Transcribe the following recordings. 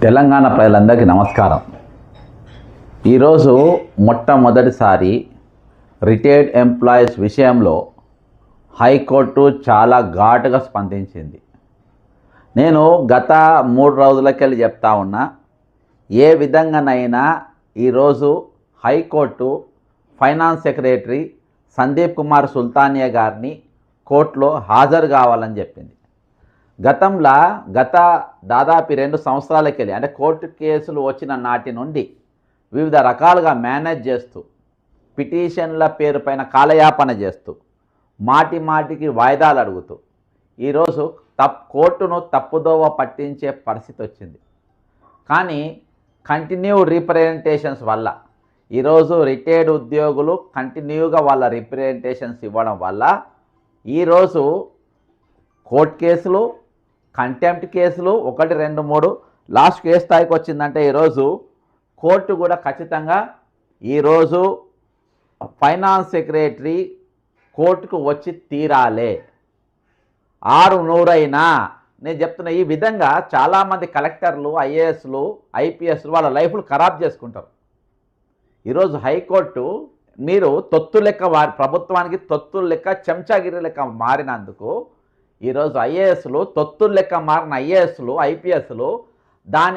తెలంగాణ ప్రజలందరికీ నమస్కారం. ఈరోజు మొట్టమొదటిసారి రిటైర్డ్ ఎంప్లాయీస్ విషయంలో హైకోర్టు చాలా ఘాటుగా స్పందించింది. నేను గత 3 రోజులకెళ్ళి చెప్తా ఉన్నా, ఏ విధంగానైనా ఈరోజు high court finance secretary Sandeep Kumar Sultania గారిని కోర్టులో హాజరు కావాలని చెప్పింది. గత దాదాపు 2 సంవత్సరాలకెళ్ళి, అంటే కోర్టు కేసులు వచ్చిన నాటి నుండి వివిధ రకాలుగా మేనేజ్ చేస్తూ, పిటిషన్ల పేరు పైన కాలయాపన చేస్తూ, మాటికి వాయిదాలు అడుగుతూ ఈరోజు కోర్టును తప్పుదోవ పట్టించే పరిస్థితి వచ్చింది. కానీ కంటిన్యూ రిప్రజెంటేషన్స్ వల్ల ఈరోజు రిటైర్డ్ ఉద్యోగులు కంటిన్యూగా వాళ్ళ రిప్రజెంటేషన్స్ ఇవ్వడం వల్ల ఈరోజు కోర్టు కేసులు, కంటెంప్ట్ కేసులు 1, 2, 3 లాస్ట్ ఏ స్థాయికి వచ్చిందంటే ఈరోజు కోర్టు కూడా ఖచ్చితంగా ఈరోజు ఫైనాన్స్ సెక్రటరీ కోర్టుకు వచ్చి తీరాలే, 600 నేను చెప్తున్నా. ఈ విధంగా చాలామంది కలెక్టర్లు, ఐఏఎస్లు, ఐపీఎస్లు వాళ్ళ లైఫ్లు ఖరాబ్ చేసుకుంటారు. ఈరోజు హైకోర్టు మీరు తొత్తు లెక్క ప్రభుత్వానికి తొత్తు లెక్క, చెంచాగిరి లెక్క మారినందుకు ఈరోజు ఐఏఎస్లు తొత్తులు లెక్క మారిన ఐఏఎస్లు, ఐపీఎస్లు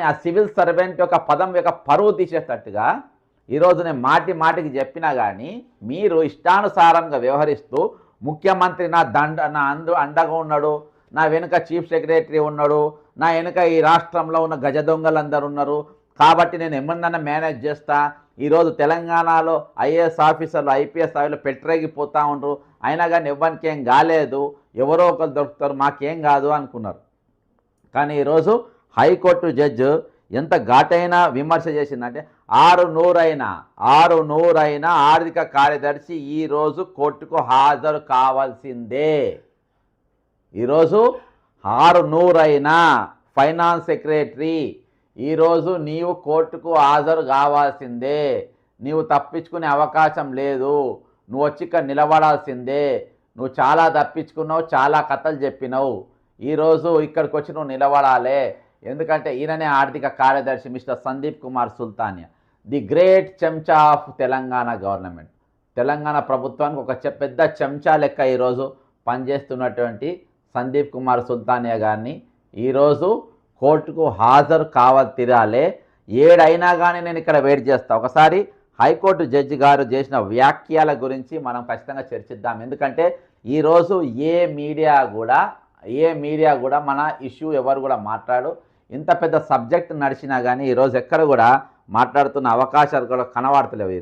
ఆ సివిల్ సర్వెంట్ యొక్క పదం యొక్క పరువు తీసేటట్టుగా ఈరోజు నేను మాటికి చెప్పినా కానీ మీరు ఇష్టానుసారంగా వ్యవహరిస్తూ, ముఖ్యమంత్రి నా అండగా ఉన్నాడు, నా వెనుక చీఫ్ సెక్రటరీ ఉన్నాడు, నా వెనుక ఈ రాష్ట్రంలో ఉన్న గజ దొంగలందరూ ఉన్నారు కాబట్టి నేను ఏమన్నా మేనేజ్ చేస్తా, ఈరోజు తెలంగాణలో ఐఏఎస్ ఆఫీసర్లు, ఐపీఎస్ ఆఫీసర్లు పెట్టరేగిపోతూ ఉండరు, అయినా కానీ ఎవ్వరికి ఏం కాలేదు, ఎవరో ఒకరు దొరుకుతారు, మాకేం కాదు అనుకున్నారు. కానీ ఈరోజు హైకోర్టు జడ్జి ఎంత ఘాటైన విమర్శ చేసిందంటే 600 ఆర్థిక కార్యదర్శి ఈరోజు కోర్టుకు హాజరు కావాల్సిందే. ఈరోజు 600 ఫైనాన్స్ సెక్రటరీ ఈరోజు నీవు కోర్టుకు హాజరు కావాల్సిందే, నీవు తప్పించుకునే అవకాశం లేదు, నువ్వు వచ్చి ఇక్కడ నిలబడాల్సిందే. నువ్వు చాలా తప్పించుకున్నావు, చాలా కథలు చెప్పినావు, ఈరోజు ఇక్కడికి వచ్చి నువ్వు నిలబడాలే. ఎందుకంటే ఈయననే ఆర్థిక కార్యదర్శి mister Sandeep Kumar Sultania, the great చెంచా ఆఫ్ తెలంగాణ గవర్నమెంట్. తెలంగాణ ప్రభుత్వానికి ఒక పెద్ద చెంచా లెక్క ఈరోజు పనిచేస్తున్నటువంటి సందీప్ కుమార్ సుల్తానియా గారిని ఈరోజు కోర్టుకు హాజరు తీరాలే. 7 అయినా కానీ నేను ఇక్కడ వెయిట్ చేస్తా. ఒకసారి హైకోర్టు జడ్జి గారు చేసిన వ్యాఖ్యల గురించి మనం ఖచ్చితంగా చర్చిద్దాం. ఎందుకంటే ఈరోజు ఏ మీడియా కూడా మన ఇష్యూ ఎవరు కూడా ఇంత పెద్ద సబ్జెక్ట్ నడిచినా కానీ ఈరోజు ఎక్కడ కూడా మాట్లాడుతున్న అవకాశాలు కూడా కనబడతలేవు.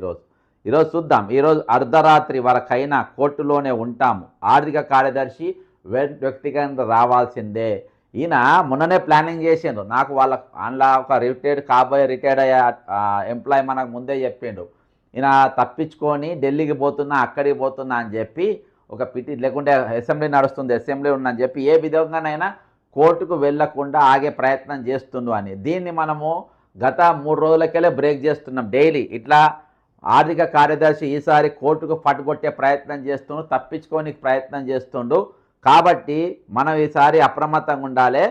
ఈరోజు చూద్దాం. ఈరోజు అర్ధరాత్రి వరకైనా కోర్టులోనే ఉంటాము, ఆర్థిక కార్యదర్శి వ్యక్తిగతంగా రావాల్సిందే. ఈయన మొన్ననే ప్లానింగ్ చేసిండు, నాకు అందులో ఒక కాబోయే రిటైర్డ్ అయ్యే ఎంప్లాయీ మనకు ముందే చెప్పిండు, ఈయన తప్పించుకొని ఢిల్లీకి పోతున్నా, అక్కడికి పోతున్నా అని చెప్పి ఒక లేకుంటే అసెంబ్లీ నడుస్తుంది, అసెంబ్లీ ఉందని చెప్పి ఏ విధంగానైనా కోర్టుకు వెళ్లకుండా ఆగే ప్రయత్నం చేస్తుండు అని. దీన్ని మనము గత 3 రోజులకెళ్ళే బ్రేక్ చేస్తున్నాం. డైలీ ఇట్లా ఆర్థిక కార్యదర్శి ఈసారి కోర్టుకు పట్టుకొట్టే ప్రయత్నం చేస్తుండు, తప్పించుకోనికి ప్రయత్నం చేస్తుండు. కాబట్టి మనం ఈసారి అప్రమత్తంగా ఉండాలి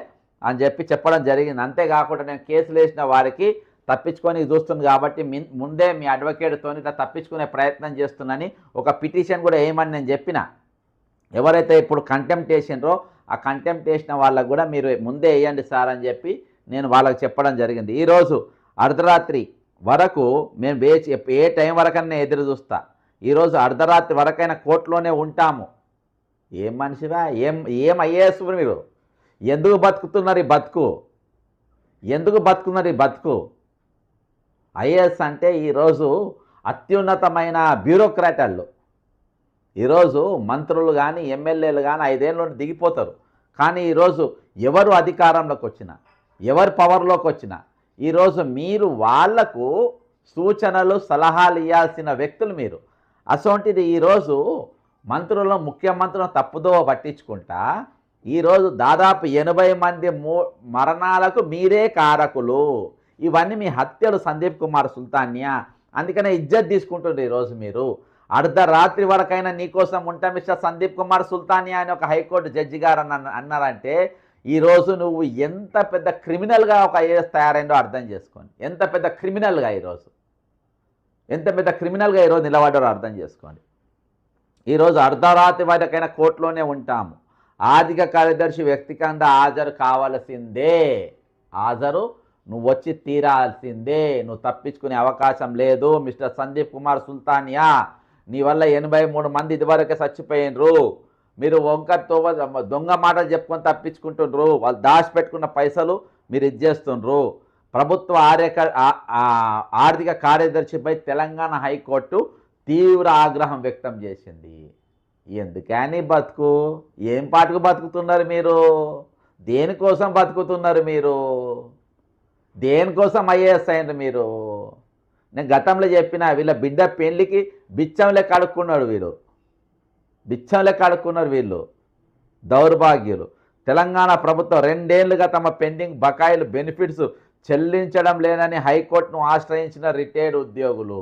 అని చెప్పడం జరిగింది. అంతేకాకుండా నేను కేసులు వేసిన వారికి తప్పించుకొని చూస్తుంది కాబట్టి ముందే మీ అడ్వకేట్తో ఇట్లా తప్పించుకునే ప్రయత్నం చేస్తున్నానని ఒక పిటిషన్ కూడా వేయమని నేను చెప్పిన. ఎవరైతే ఇప్పుడు కంటెంప్ట్ చేసినారో ఆ కంటెంప్ట్ చేసిన వాళ్ళకు కూడా మీరు ముందే వేయండి సార్ అని చెప్పి నేను వాళ్ళకి చెప్పడం జరిగింది. ఈరోజు అర్ధరాత్రి వరకు మేము ఏ టైం వరకైనా ఎదురు చూస్తా. ఈరోజు అర్ధరాత్రి వరకైనా కోర్టులోనే ఉంటాము. ఏం మనిషివా, ఏం ఐఏఎస్ మీరు? ఎందుకు బతుకుతున్నారు ఈ బతుకు? ఐఏఎస్ అంటే ఈరోజు అత్యున్నతమైన బ్యూరోక్రాట్ వాళ్ళు. ఈరోజు మంత్రులు కానీ, ఎమ్మెల్యేలు కానీ 5 ఏళ్ళ నుండి దిగిపోతారు. కానీ ఈరోజు ఎవరు అధికారంలోకి వచ్చినా, ఎవరు పవర్లోకి వచ్చినా ఈరోజు మీరు వాళ్లకు సూచనలు, సలహాలు ఇవ్వాల్సిన వ్యక్తులు మీరు. అసొంటిది ఈరోజు మంత్రులను, ముఖ్యమంత్రులను తప్పుదోవ పట్టించుకుంటా ఈరోజు దాదాపు 80 మంది మరణాలకు మీరే కారకులు. ఇవన్నీ మీ హత్యలు సందీప్ కుమార్ సుల్తానియా. అందుకనే ఇజ్జత్ తీసుకుంటుండ్రు ఈరోజు మీరు. అర్ధరాత్రి వరకైనా నీకోసం ఉంటా మిస్టర్ సందీప్ కుమార్ సుల్తానియా అని ఒక హైకోర్టు జడ్జి గారు అన్నారంటే ఈరోజు నువ్వు ఎంత పెద్ద క్రిమినల్గా ఒక ఐఏఎస్ తయారైందో అర్థం చేసుకోండి. ఎంత పెద్ద క్రిమినల్గా ఈరోజు నిలబడ్డారో అర్థం చేసుకోండి. ఈరోజు అర్ధరాత్రి వరకైనా కోర్టులోనే ఉంటాము. ఆర్థిక కార్యదర్శి వ్యక్తిగతంగా హాజరు కావాల్సిందే. నువ్వు వచ్చి తీరాల్సిందే. నువ్వు తప్పించుకునే అవకాశం లేదు. మిస్టర్ సందీప్ కుమార్ సుల్తానియా, నీ వల్ల 83 మంది ఇదివరకే చచ్చిపోయినరు. మీరు దొంగ మాటలు చెప్పుకొని తప్పించుకుంటుండ్రు. వాళ్ళు దాచిపెట్టుకున్న పైసలు మీరు ఇచ్చేస్తుండ్రు. ప్రభుత్వ ఆర్థిక కార్యదర్శిపై తెలంగాణ హైకోర్టు తీవ్ర ఆగ్రహం వ్యక్తం చేసింది. ఎందుకని బతుకు? ఏం పాటుకు బతుకుతున్నారు మీరు? దేనికోసం బతుకుతున్నారు మీరు? దేనికోసం ఐఏఎస్ అయింది మీరు? నేను గతంలో చెప్పిన వీళ్ళ బిడ్డ పెళ్లికి బిచ్చంలే కడుక్కున్నాడు వీళ్ళు దౌర్భాగ్యులు. తెలంగాణ ప్రభుత్వం 2 ఏళ్లుగా తమ పెండింగ్ బకాయిలు బెనిఫిట్స్ చెల్లించడం లేదని హైకోర్టును ఆశ్రయించిన రిటైర్డ్ ఉద్యోగులు.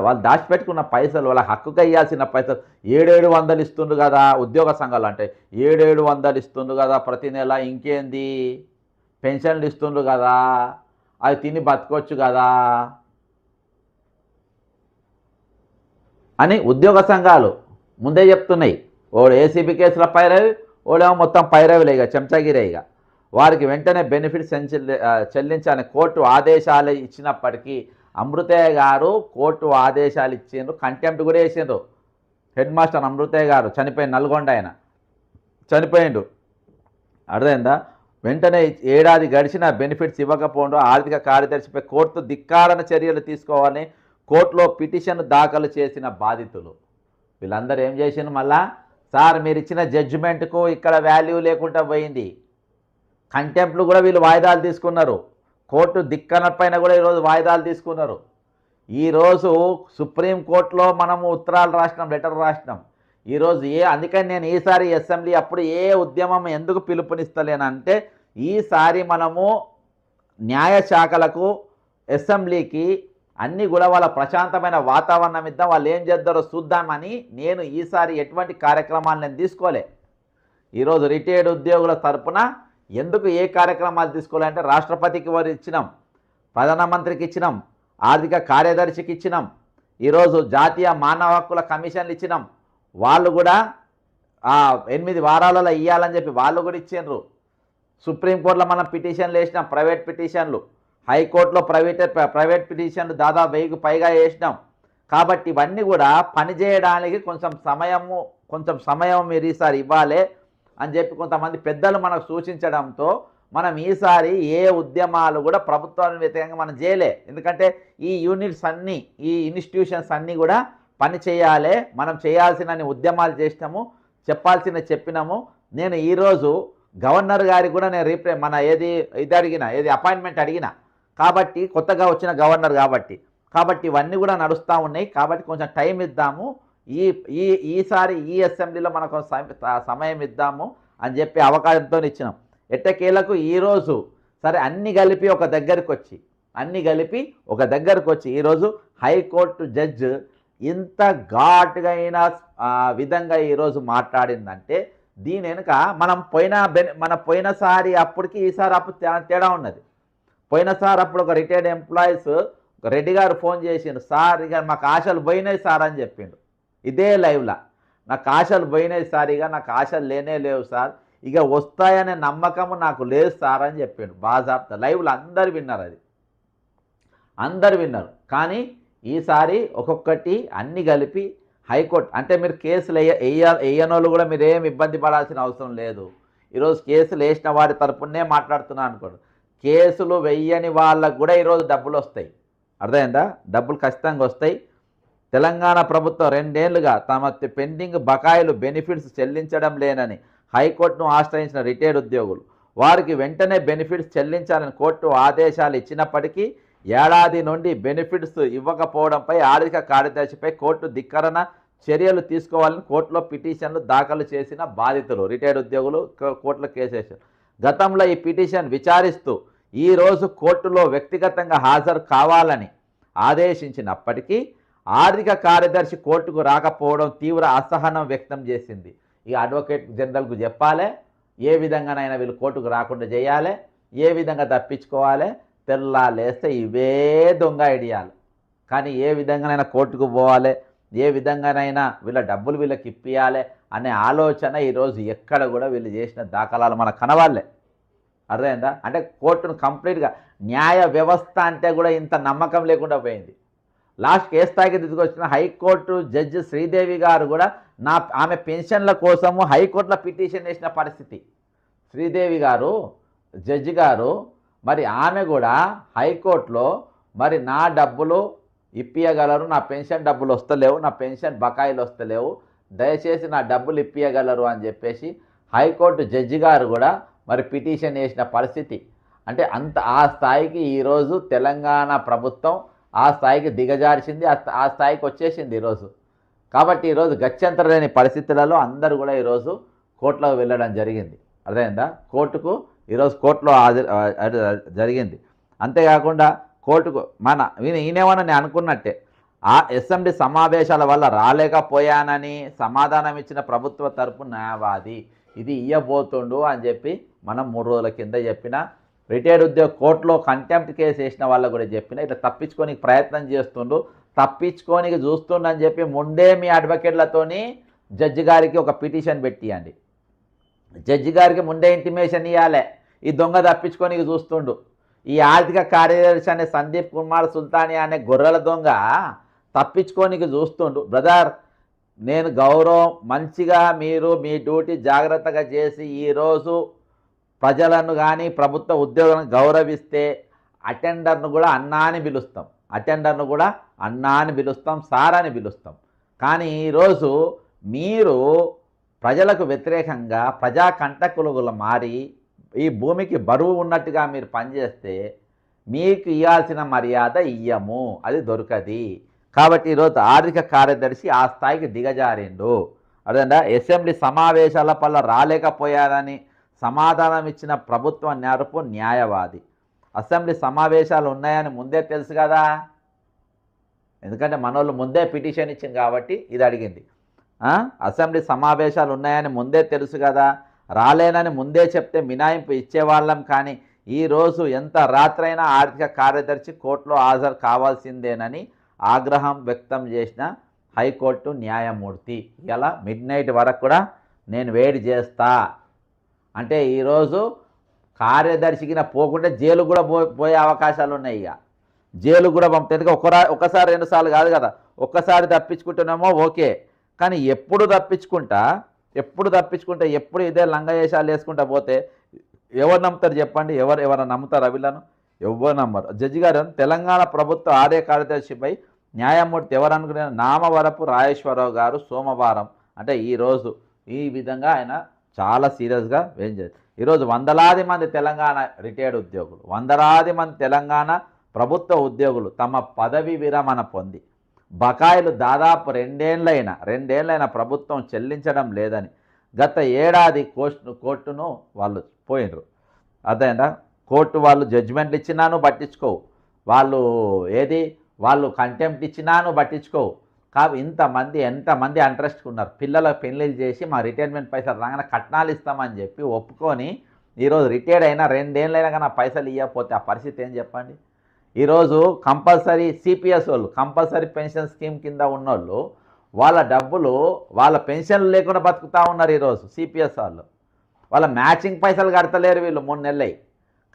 వాళ్ళు దాచిపెట్టుకున్న పైసలు, వాళ్ళ హక్కుగా ఇవ్వాల్సిన పైసలు 700 ఇస్తుండ్రు కదా. ఉద్యోగ సంఘాలు అంటే 700 ఇస్తుండ్రు కదా ప్రతి నెల. ఇంకేంది, పెన్షన్లు ఇస్తుండ్రు కదా, అవి తిని బతకొచ్చు కదా అని ఉద్యోగ సంఘాలు ముందే చెప్తున్నాయి. ఓడు ఏసీబీ కేసుల పైరవి, ఓడేమో మొత్తం పైరవిలే, ఇక చెంచగిరే. ఇక వారికి వెంటనే బెనిఫిట్స్ చెల్లించాలని కోర్టు ఆదేశాలు ఇచ్చినప్పటికీ అమృతయ్య గారు కోర్టు ఆదేశాలు ఇచ్చిండ్రు, కంటెంప్ట్ కూడా వేసిండ్రు. హెడ్ మాస్టర్ అమృతయ్య గారు చనిపోయిన నల్గొండ ఆయన చనిపోయిండు, అర్థమైందా? వెంటనే ఏడాది గడిచిన బెనిఫిట్స్ ఇవ్వకపోవడం ఆర్థిక కార్యదర్శిపై కోర్టు ధిక్కారణ చర్యలు తీసుకోవాలని కోర్టులో పిటిషన్ దాఖలు చేసిన బాధితులు. వీళ్ళందరూ ఏం చేసిండ్రు? మళ్ళా సార్ మీరు ఇచ్చిన జడ్జిమెంట్కు ఇక్కడ వాల్యూ లేకుండా పోయింది. కంటెంప్ట్లు కూడా వీళ్ళు వాయిదాలు తీసుకున్నారు. కోర్టు ధిక్కరణ పైన కూడా ఈరోజు వాయిదాలు తీసుకున్నారు. ఈరోజు సుప్రీంకోర్టులో మనము ఉత్తరాలు రాసినాం, లెటర్ రాసినాం. ఈరోజు అందుకని నేను ఈసారి అసెంబ్లీ అప్పుడు ఏ ఉద్యమం ఎందుకు పిలుపునిస్తలేనంటే, ఈసారి మనము న్యాయశాఖలకు అసెంబ్లీకి అన్నీ కూడా వాళ్ళ ప్రశాంతమైన వాతావరణం ఇద్దాం, వాళ్ళు ఏం చేద్దారో చూద్దామని నేను ఈసారి ఎటువంటి కార్యక్రమాలు నేను తీసుకోలే. ఈరోజు రిటైర్డ్ ఉద్యోగుల తరపున ఎందుకు ఏ కార్యక్రమాలు తీసుకోవాలంటే, రాష్ట్రపతికి వారు ఇచ్చినాం, ప్రధానమంత్రికి ఇచ్చినాం, ఆర్థిక కార్యదర్శికి ఇచ్చినాం, ఈరోజు జాతీయ మానవ హక్కుల కమిషన్లు ఇచ్చినాం. వాళ్ళు కూడా 8 వారాలలో ఇవ్వాలని చెప్పి వాళ్ళు కూడా ఇచ్చిండ్రు. సుప్రీంకోర్టులో మనం పిటిషన్లు వేసినాం, ప్రైవేట్ పిటిషన్లు. హైకోర్టులో ప్రైవేట్ పిటిషన్లు దాదాపు 1000కు పైగా వేసినాం. కాబట్టి ఇవన్నీ కూడా పనిచేయడానికి కొంచెం సమయం మీరు ఈసారి ఇవ్వాలి అని చెప్పి కొంతమంది పెద్దలు మనకు సూచించడంతో మనం ఈసారి ఏ ఉద్యమాలు కూడా ప్రభుత్వానికి వ్యతిరేకంగా మనం చేయలే. ఎందుకంటే ఈ యూనిట్స్ అన్నీ, ఈ ఇన్స్టిట్యూషన్స్ అన్నీ కూడా పని చేయాలి. మనం చేయాల్సిన ఉద్యమాలు చేసినాము, చెప్పినాము. నేను ఈరోజు గవర్నర్ గారికి కూడా నేను అపాయింట్మెంట్ అడిగిన. కాబట్టి కొత్తగా వచ్చిన గవర్నర్ కాబట్టి ఇవన్నీ కూడా నడుస్తూ ఉన్నాయి. కాబట్టి కొంచెం టైం ఇద్దాము, ఈసారి ఈ అసెంబ్లీలో మనకు సమయం ఇద్దాము అని చెప్పి అవకాశంతో ఇచ్చినాం. ఎట్టకేలకు ఈరోజు సరే అన్నీ కలిపి ఒక దగ్గరకు వచ్చి ఈరోజు హైకోర్టు జడ్జ్ ఇంత ఘాటుగా అయిన విధంగా ఈరోజు మాట్లాడిందంటే దీని వెనుక మన పోయినసారి అప్పటికి ఈసారి అప్పుడు తేడా ఉన్నది. పోయినసారి అప్పుడు ఒక రిటైర్డ్ ఎంప్లాయీస్ రెడ్డి గారు ఫోన్ చేసిండు, సార్ ఇక మాకు ఆశలు పోయినాయి సార్ అని చెప్పిండు. ఇదే లైవ్లో నాకు ఆశలు పోయినాయి సార్, ఇక నాకు ఆశలు లేవు సార్, ఇక వస్తాయనే నమ్మకము నాకు లేదు సార్ అని చెప్పిండు. బాజాబ్తా లైవ్లో అందరు విన్నారు. కానీ ఈసారి ఒక్కొక్కటి అన్నీ కలిపి హైకోర్టు అంటే మీరు కేసులు వేయనోళ్ళు కూడా మీరు ఏం ఇబ్బంది పడాల్సిన అవసరం లేదు. ఈరోజు కేసులు వేసిన వారి తరపునే మాట్లాడుతున్నాను అనుకోండి. కేసులు వెయ్యని వాళ్ళకు కూడా ఈరోజు డబ్బులు వస్తాయి, అర్థమైందా? డబ్బులు ఖచ్చితంగా వస్తాయి. తెలంగాణ ప్రభుత్వం 2 ఏళ్లుగా తమ పెండింగ్ బకాయిలు బెనిఫిట్స్ చెల్లించడం లేనని హైకోర్టును ఆశ్రయించిన రిటైర్డ్ ఉద్యోగులు వారికి వెంటనే బెనిఫిట్స్ చెల్లించాలని కోర్టు ఆదేశాలు ఇచ్చినప్పటికీ ఏడాది నుండి బెనిఫిట్స్ ఇవ్వకపోవడంపై ఆర్థిక కార్యదర్శిపై కోర్టు ధిక్కరణ చర్యలు తీసుకోవాలని కోర్టులో పిటిషన్లు దాఖలు చేసిన బాధితులు రిటైర్డ్ ఉద్యోగులు కోర్టులో కేసు వేశారు. గతంలో ఈ పిటిషన్ విచారిస్తూ ఈరోజు కోర్టులో వ్యక్తిగతంగా హాజరు కావాలని ఆదేశించినప్పటికీ ఆర్థిక కార్యదర్శి కోర్టుకు రాకపోవడం తీవ్ర అసహనం వ్యక్తం చేసింది. ఈ అడ్వకేట్ జనరల్కు చెప్పాలి, ఏ విధంగానైనా వీళ్ళు కోర్టుకు రాకుండా చేయాలి, ఏ విధంగా తప్పించుకోవాలి, తెల్లాలేస్తే ఇవే దొంగ ఐడియాలు. కానీ ఏ విధంగానైనా కోర్టుకు పోవాలి, ఏ విధంగానైనా వీళ్ళ డబ్బులు వీళ్ళకి ఇప్పియాలి అనే ఆలోచన ఈరోజు ఎక్కడ కూడా వీళ్ళు చేసిన దాఖలాలు మనకు కనవాలే. అర్థమైందా? అంటే కోర్టును కంప్లీట్గా న్యాయ వ్యవస్థ అంటే కూడా ఇంత నమ్మకం లేకుండా పోయింది. లాస్ట్కి ఏ స్థాయికి తీసుకొచ్చిన హైకోర్టు జడ్జి శ్రీదేవి గారు కూడా ఆమె పెన్షన్ల కోసము హైకోర్టులో పిటిషన్ వేసిన పరిస్థితి. శ్రీదేవి గారు జడ్జి గారు మరి ఆమె కూడా హైకోర్టులో మరి నా డబ్బులు ఇప్పియగలరు, నా పెన్షన్ డబ్బులు వస్తలేవు, నా పెన్షన్ బకాయిలు వస్తలేవు, దయచేసి నా డబ్బులు ఇప్పియగలరు అని చెప్పేసి హైకోర్టు జడ్జి గారు కూడా మరి పిటిషన్ వేసిన పరిస్థితి. అంటే ఆ స్థాయికి ఈరోజు తెలంగాణ ప్రభుత్వం ఆ స్థాయికి దిగజార్చింది, ఆ స్థాయికి వచ్చేసింది ఈరోజు. కాబట్టి ఈరోజు గత్యంతరం లేని పరిస్థితులలో అందరూ కూడా ఈరోజు కోర్టులోకి వెళ్ళడం జరిగింది. అర్థమైందా? ఈరోజు కోర్టులో జరిగింది. అంతేకాకుండా కోర్టుకు ఈయనేమన్నా నేను అనుకున్నట్టే ఆ అసెంబ్లీ సమావేశాల వల్ల రాలేకపోయానని సమాధానం ఇచ్చిన ప్రభుత్వ తరపు న్యాయవాది ఇది ఇయ్యబోతుండు అని చెప్పి మనం 3 రోజుల కింద చెప్పిన, రిటైర్డ్ ఉద్యోగి కోర్టులో కంటెంప్ట్ కేసు వేసిన వాళ్ళకు కూడా చెప్పిన, ఇట్లా తప్పించుకోనికి ప్రయత్నం చేస్తుండు, తప్పించుకోనికి చూస్తుండు అని చెప్పి ముందే మీ అడ్వకేట్లతోని జడ్జి గారికి ఒక పిటిషన్ పెట్టియండి. జడ్జి గారికి ముందే ఇంటిమేషన్ ఇవ్వాలి, ఈ దొంగ తప్పించుకోనికి చూస్తుండు. ఈ ఆర్థిక కార్యదర్శి అనే సందీప్ కుమార్ సుల్తానియా అనే గొర్రెల దొంగ తప్పించుకోనికి చూస్తుండు. బ్రదర్, నేను గౌరవం మంచిగా మీరు మీ డ్యూటీ జాగ్రత్తగా చేసి ఈరోజు ప్రజలను కానీ ప్రభుత్వ ఉద్యోగులను గౌరవిస్తే అటెండర్ను కూడా అన్నా అని పిలుస్తాం, సార్ అని పిలుస్తాం. కానీ ఈరోజు మీరు ప్రజలకు వ్యతిరేకంగా ప్రజా కంటకులుగా మారి ఈ భూమికి బరువు ఉన్నట్టుగా మీరు పనిచేస్తే మీకు ఇవ్వాల్సిన మర్యాద ఇయ్యము, అది దొరకది. కాబట్టి ఈరోజు ఆర్థిక కార్యదర్శి ఆ స్థాయికి దిగజారిండు. అదేంటా అసెంబ్లీ సమావేశాల వల్ల రాలేకపోయారని సమాధానం ఇచ్చిన ప్రభుత్వ నేరపు న్యాయవాది. అసెంబ్లీ సమావేశాలు ఉన్నాయని ముందే తెలుసు కదా, ఎందుకంటే మనోళ్ళు ముందే పిటిషన్ ఇచ్చింది కాబట్టి ఇది అడిగింది. అసెంబ్లీ సమావేశాలు ఉన్నాయని ముందే తెలుసు కదా, రాలేనని ముందే చెప్తే మినాయింపు ఇచ్చేవాళ్ళం. కానీ ఈరోజు ఎంత రాత్రైనా ఆర్థిక కార్యదర్శి కోర్టులో హాజరు కావాల్సిందేనని ఆగ్రహం వ్యక్తం చేసిన హైకోర్టు న్యాయమూర్తి. ఇలా మిడ్నైట్ వరకు కూడా నేను వేడి చేస్తా అంటే ఈరోజు కార్యదర్శికి పోకుండా జైలు కూడా పోయే అవకాశాలు ఉన్నాయి. ఇక జైలు కూడా పంపుతుంది. ఒకసారి 2 సార్లు కాదు కదా, ఒక్కసారి తప్పించుకుంటున్నామో ఓకే, కానీ ఎప్పుడు తప్పించుకుంటా ఎప్పుడు ఇదే లంగయేషాలు వేసుకుంటా పోతే ఎవరు నమ్ముతారు చెప్పండి? ఎవరు నమ్ముతారు? వీళ్ళను ఎవరు నమ్మరు. జడ్జి గారు తెలంగాణ ప్రభుత్వ ఆర్య కార్యదర్శిపై న్యాయమూర్తి ఎవరు అనుకునే నామవరపు రాజేశ్వరరావు గారు సోమవారం అంటే ఈరోజు ఈ విధంగా ఆయన చాలా సీరియస్గా ఏం చేస్తారు. ఈరోజు వందలాది మంది తెలంగాణ రిటైర్డ్ ఉద్యోగులు, వందలాది మంది తెలంగాణ ప్రభుత్వ ఉద్యోగులు తమ పదవి విరమణ పొంది బకాయిలు దాదాపు 2 ఏళ్ళైన ప్రభుత్వం చెల్లించడం లేదని గత ఏడాది కోర్టును వాళ్ళు పోయినరు. అదేనా కోర్టు వాళ్ళు జడ్జిమెంట్లు ఇచ్చినాను పట్టించుకోవు, వాళ్ళు కంటెంప్ట్ ఇచ్చినాను పట్టించుకోవు. ఎంతమంది ఇంట్రెస్ట్గా ఉన్నారు. పిల్లలకు పెళ్ళిళ్ళు చేసి మా రిటైర్మెంట్ పైసలు రాగానే కట్నాలు ఇస్తామని చెప్పి ఒప్పుకొని ఈరోజు రిటైర్డ్ అయినా 2 ఏళ్ళైనా కానీ ఆ పైసలు ఇవ్వకపోతే ఆ పరిస్థితి ఏం చెప్పండి? ఈరోజు కంపల్సరీ సిపిఎస్ వాళ్ళు కంపల్సరీ పెన్షన్ స్కీమ్ కింద ఉన్నోళ్ళు వాళ్ళ డబ్బులు వాళ్ళ పెన్షన్లు లేకుండా బతుకుతూ ఉన్నారు. ఈరోజు సిపిఎస్ వాళ్ళ మ్యాచింగ్ పైసలు కడతలేరు. వీళ్ళు 3 నెలలు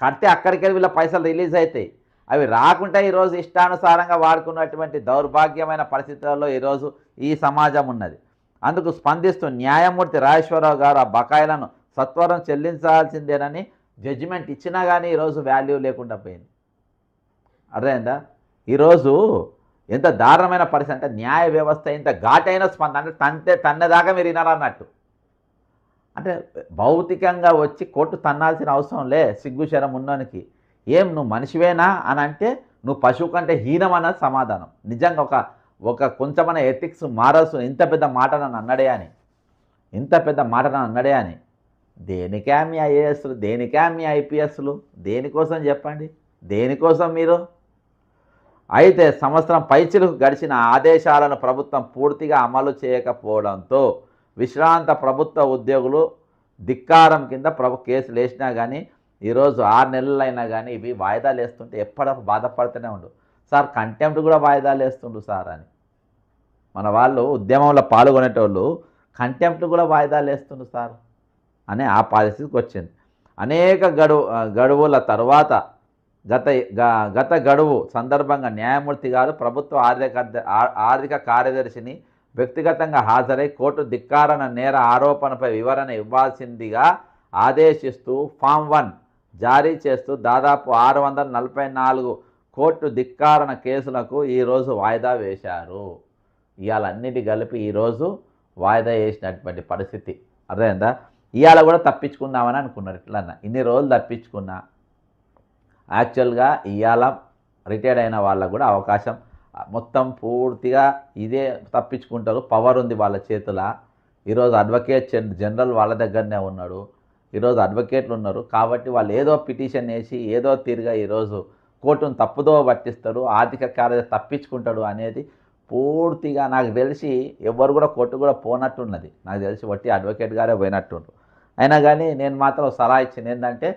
కడితే అక్కడికి వీళ్ళ పైసలు రిలీజ్ అవుతాయి. అవి రాకుండా ఈరోజు ఇష్టానుసారంగా వాడుకున్నటువంటి దౌర్భాగ్యమైన పరిస్థితులలో ఈరోజు ఈ సమాజం ఉన్నది. అందుకు స్పందిస్తూ న్యాయమూర్తి రాజేశ్వరరావు గారు ఆ బకాయిలను సత్వరం చెల్లించాల్సిందేనని జడ్జిమెంట్ ఇచ్చినా కానీ ఈరోజు వాల్యూ లేకుండా పోయింది. అర్థమైందా? ఈరోజు ఎంత దారుణమైన పరిస్థితి అంటే న్యాయ వ్యవస్థ ఇంత ఘాటైన స్పందన అంటే తన్నదాకా మీరు వినాలన్నట్టు. అంటే భౌతికంగా వచ్చి కోర్టు తన్నాల్సిన అవసరం లే. సిగ్గుశరం ఉన్నోనికి ఏం నువ్వు మనిషివేనా అని అంటే నువ్వు పశువు కంటే హీనం అన్నది సమాధానం. నిజంగా ఒక కొంచెమైన ఎథిక్స్ మారల్సు. ఇంత పెద్ద మాట నన్ను అన్నడే అని దేనికా మీ ఐఏఎస్లు, దేనికా మీ ఐపీఎస్లు, దేనికోసం చెప్పండి? దేనికోసం మీరు? అయితే సంవత్సరం పైచిలకు గడిచిన ఆదేశాలను ప్రభుత్వం పూర్తిగా అమలు చేయకపోవడంతో విశ్రాంత ప్రభుత్వ ఉద్యోగులు ధిక్కారం కింద కేసులు వేసినా కానీ ఈరోజు 6 నెలలైనా కానీ ఇవి వాయిదాలు వేస్తుంటే ఎప్పటికప్పుడు బాధపడుతూనే ఉండు. సార్ కంటెంప్ట్ కూడా వాయిదాలు వేస్తుండు సార్ అని మన వాళ్ళు ఉద్యమంలో పాల్గొనేటోళ్ళు కంటెంప్ట్ కూడా వాయిదాలు వేస్తుండు సార్ అని ఆ పరిస్థితికి వచ్చింది. అనేక గడువుల తర్వాత గత గడువు సందర్భంగా న్యాయమూర్తి గారు ప్రభుత్వ ఆర్థిక కార్యదర్శిని వ్యక్తిగతంగా హాజరై కోర్టు ధిక్కారణ నేర ఆరోపణపై వివరణ ఇవ్వాల్సిందిగా ఆదేశిస్తూ ఫామ్ 1 జారీ చేస్తూ దాదాపు 644 కోర్టు ధిక్కారణ కేసులకు ఈరోజు వాయిదా వేశారు. ఇవాళ అన్నిటి కలిపి ఈరోజు వాయిదా వేసినటువంటి పరిస్థితి అర్థమైందా. ఇవాళ కూడా తప్పించుకుందామని అనుకున్నారు. ఇట్లన్నా ఇన్ని రోజులు తప్పించుకున్నా యాక్చువల్గా ఇవాళ రిటైర్డ్ అయిన వాళ్ళకు కూడా అవకాశం మొత్తం పూర్తిగా ఇదే తప్పించుకుంటారు. పవర్ ఉంది వాళ్ళ చేతుల. ఈరోజు అడ్వకేట్ జనరల్ వాళ్ళ దగ్గరనే ఉన్నాడు. ఈరోజు అడ్వకేట్లు ఉన్నారు కాబట్టి వాళ్ళు ఏదో పిటిషన్ వేసి ఏదో తీరుగా ఈరోజు కోర్టును తప్పుదో పట్టిస్తారు, ఆర్థిక కార్యదర్శి తప్పించుకుంటాడు అనేది పూర్తిగా నాకు తెలిసి ఎవరు కూడా కోర్టు కూడా పోనట్టున్నది. నాకు తెలిసి వట్టి అడ్వకేట్ గారే పోయినట్టుండ్రు. అయినా కానీ నేను మాత్రం సలహా ఇచ్చింది ఏంటంటే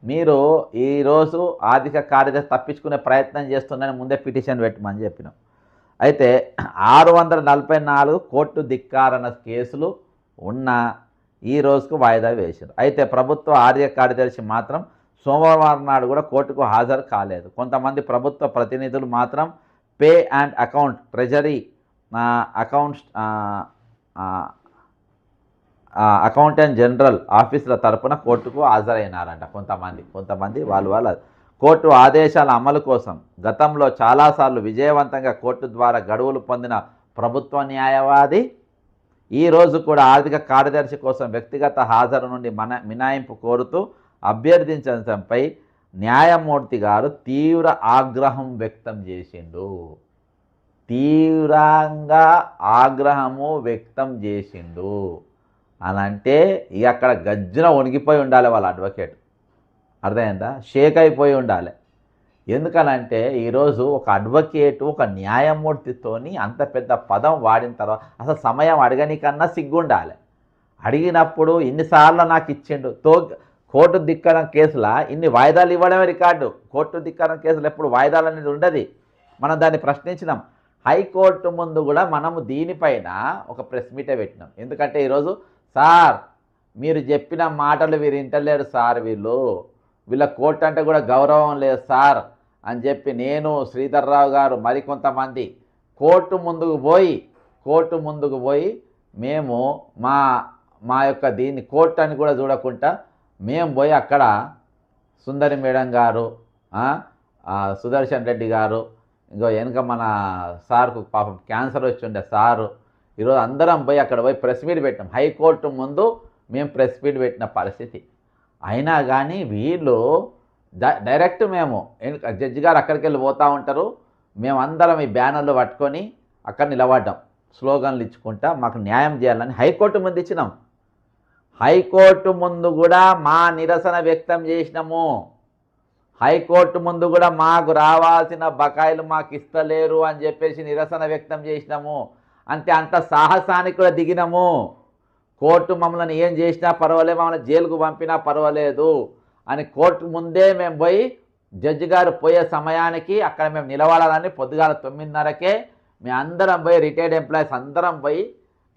మీరు ఈరోజు ఆర్థిక కార్యదర్శి తప్పించుకునే ప్రయత్నం చేస్తుందని ముందే పిటిషన్ పెట్టమని చెప్పినాం. అయితే 644 కోర్టు ధిక్కారణ కేసులు ఉన్న ఈ రోజుకు వాయిదా వేశారు. అయితే ప్రభుత్వ ఆర్థిక కార్యదర్శి మాత్రం సోమవారం నాడు కూడా కోర్టుకు హాజరు కాలేదు. కొంతమంది ప్రభుత్వ ప్రతినిధులు మాత్రం pay and account treasury accounts accountant general ఆఫీసుల తరపున కోర్టుకు హాజరైనారంట. కొంతమంది వాళ్ళు కోర్టు ఆదేశాల అమలు కోసం గతంలో చాలాసార్లు విజయవంతంగా కోర్టు ద్వారా గడువులు పొందిన ప్రభుత్వ న్యాయవాది ఈరోజు కూడా ఆర్థిక కార్యదర్శి కోసం వ్యక్తిగత హాజరు నుండి మినహాయింపు కోరుతూ అభ్యర్థించడంపై న్యాయమూర్తి గారు తీవ్ర ఆగ్రహం వ్యక్తం చేసిండు. తీవ్రంగా ఆగ్రహము వ్యక్తం చేసిండు అని అంటే ఇక అక్కడ గజ్జన వణిగిపోయి ఉండాలి వాళ్ళ అడ్వకేట్. అర్థమైందా? షేక్ అయిపోయి ఉండాలి. ఎందుకనంటే ఈరోజు ఒక అడ్వకేటు ఒక న్యాయమూర్తితోని అంత పెద్ద పదం వాడిన తర్వాత అసలు సమయం అడగనికన్నా సిగ్గుండాలి. అడిగినప్పుడు ఇన్నిసార్లు నాకు ఇచ్చిండు. కోర్టు ధిక్కారం కేసుల ఇన్ని వాయిదాలు ఇవ్వడమే రికార్డు. కోర్టు ధిక్కారం కేసులు ఎప్పుడు వాయిదాలు అనేది ఉండదు. మనం దాన్ని ప్రశ్నించినాం. హైకోర్టు ముందు కూడా మనము దీనిపైన ఒక ప్రెస్ మీటే పెట్టినాం. ఎందుకంటే ఈరోజు సార్ మీరు చెప్పిన మాటలు వీరు వింటలేరు సార్, వీళ్ళ కోర్టు అంటే కూడా గౌరవం లేదు సార్ అని చెప్పి నేను శ్రీధర్రావు గారు మరికొంతమంది కోర్టు ముందుకు పోయి మేము మా యొక్క దీన్ని కోర్టు అని కూడా చూడకుండా మేము పోయి అక్కడ సుందరి మేడం గారు, సుదర్శన్ రెడ్డి గారు, ఇంకో వెనుక మన సార్కు పాపం క్యాన్సర్ వచ్చి ఉండే సారు, ఈరోజు అందరం పోయి అక్కడ పోయి ప్రెస్ మీట్ పెట్టాం. హైకోర్టు ముందు మేము ప్రెస్ మీట్ పెట్టిన పరిస్థితి. అయినా కానీ వీళ్ళు డైరెక్ట్ మేము జడ్జి గారు అక్కడికి వెళ్ళి పోతూ ఉంటారు, మేమందరం ఈ బ్యానర్లు పట్టుకొని అక్కడ నిలబడ్డాం, స్లోగన్లు ఇచ్చుకుంటా మాకు న్యాయం చేయాలని హైకోర్టు ముందు ఇచ్చినాం. హైకోర్టు ముందు కూడా మా నిరసన వ్యక్తం చేసినాము. హైకోర్టు ముందు కూడా మాకు రావాల్సిన బకాయిలు మాకు ఇస్తలేరు అని చెప్పేసి నిరసన వ్యక్తం చేసినాము. అంటే అంత సాహసానికి కూడా దిగినాము. కోర్టు మమ్మల్ని ఏం చేసినా పర్వాలేదు, మమ్మల్ని జైలుకు పంపినా పర్వాలేదు అని కోర్టు ముందే మేము పోయి జడ్జి గారు పోయే సమయానికి అక్కడ మేము నిలబడాలని పొద్దుగాల 9:30కే మేము అందరం పోయి రిటైర్డ్ ఎంప్లాయీస్ అందరం పోయి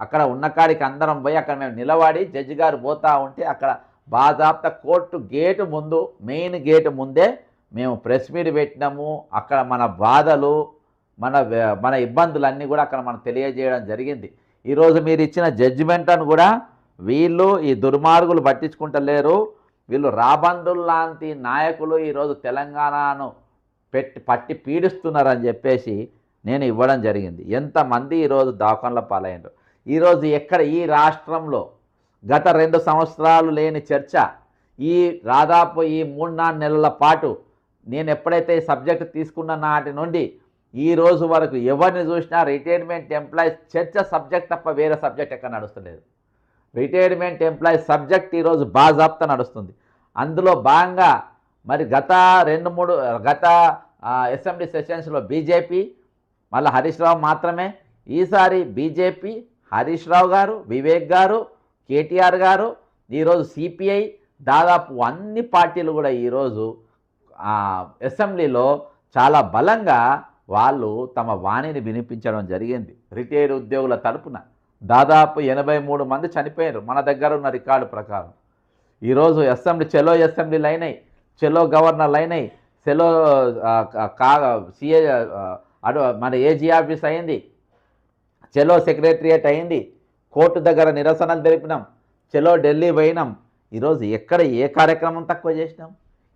అక్కడ ఉన్న కాడికి అందరం పోయి అక్కడ మేము నిలబడి జడ్జి గారు పోతూ ఉంటే అక్కడ బాజాప్తా కోర్టు గేటు ముందు మెయిన్ గేటు ముందే మేము ప్రెస్ మీట్ పెట్టినాము. అక్కడ మన బాధలు మన ఇబ్బందులన్నీ కూడా అక్కడ మనం తెలియజేయడం జరిగింది. ఈరోజు మీరు ఇచ్చిన జడ్జిమెంట్ను కూడా వీళ్ళు ఈ దుర్మార్గులు పట్టించుకుంటలేరు. వీళ్ళు రాబందులు లాంటి నాయకులు ఈరోజు తెలంగాణను పట్టి పీడిస్తున్నారని చెప్పేసి నేను ఇవ్వడం జరిగింది. ఎంతమంది ఈరోజు దాఖన్ల పాలయ్యారు. ఈరోజు ఎక్కడ ఈ రాష్ట్రంలో గత 2 సంవత్సరాలు లేని చర్చ ఈ దాదాపు ఈ 3-4 నెలల పాటు నేను ఎప్పుడైతే ఈ సబ్జెక్టు తీసుకున్న నాటి నుండి ఈ రోజు వరకు ఎవరిని చూసినా రిటైర్మెంట్ ఎంప్లాయీస్ చర్చ సబ్జెక్ట్ తప్ప వేరే సబ్జెక్ట్ ఎక్కడ నడుస్తలేదు. రిటైర్మెంట్ ఎంప్లాయీస్ సబ్జెక్ట్ ఈరోజు బాజాప్తా నడుస్తుంది. అందులో భాగంగా మరి గత అసెంబ్లీ సెషన్స్లో బీజేపీ మళ్ళీ హరీష్ రావు మాత్రమే, ఈసారి బీజేపీ హరీష్ రావు గారు, వివేక్ గారు, కేటీఆర్ గారు, ఈరోజు సిపిఐ దాదాపు అన్ని పార్టీలు కూడా ఈరోజు అసెంబ్లీలో చాలా బలంగా వాళ్ళు తమ వాణిని వినిపించడం జరిగింది. రిటైర్డ్ ఉద్యోగుల తరపున దాదాపు 83 మంది చనిపోయారు మన దగ్గర ఉన్న రికార్డు ప్రకారం. ఈరోజు చెలో అసెంబ్లీలు అయినాయి, చెలో గవర్నర్లు అయినాయి, చెలో సిఏ మన ఏజీ ఆఫీస్ అయింది, చెలో సెక్రటరియట్ అయింది, కోర్టు దగ్గర నిరసనలు తెలిపినాం, చెలో ఢిల్లీ పోయినాం. ఈరోజు ఎక్కడ ఏ కార్యక్రమం తక్కువ చేసినాం?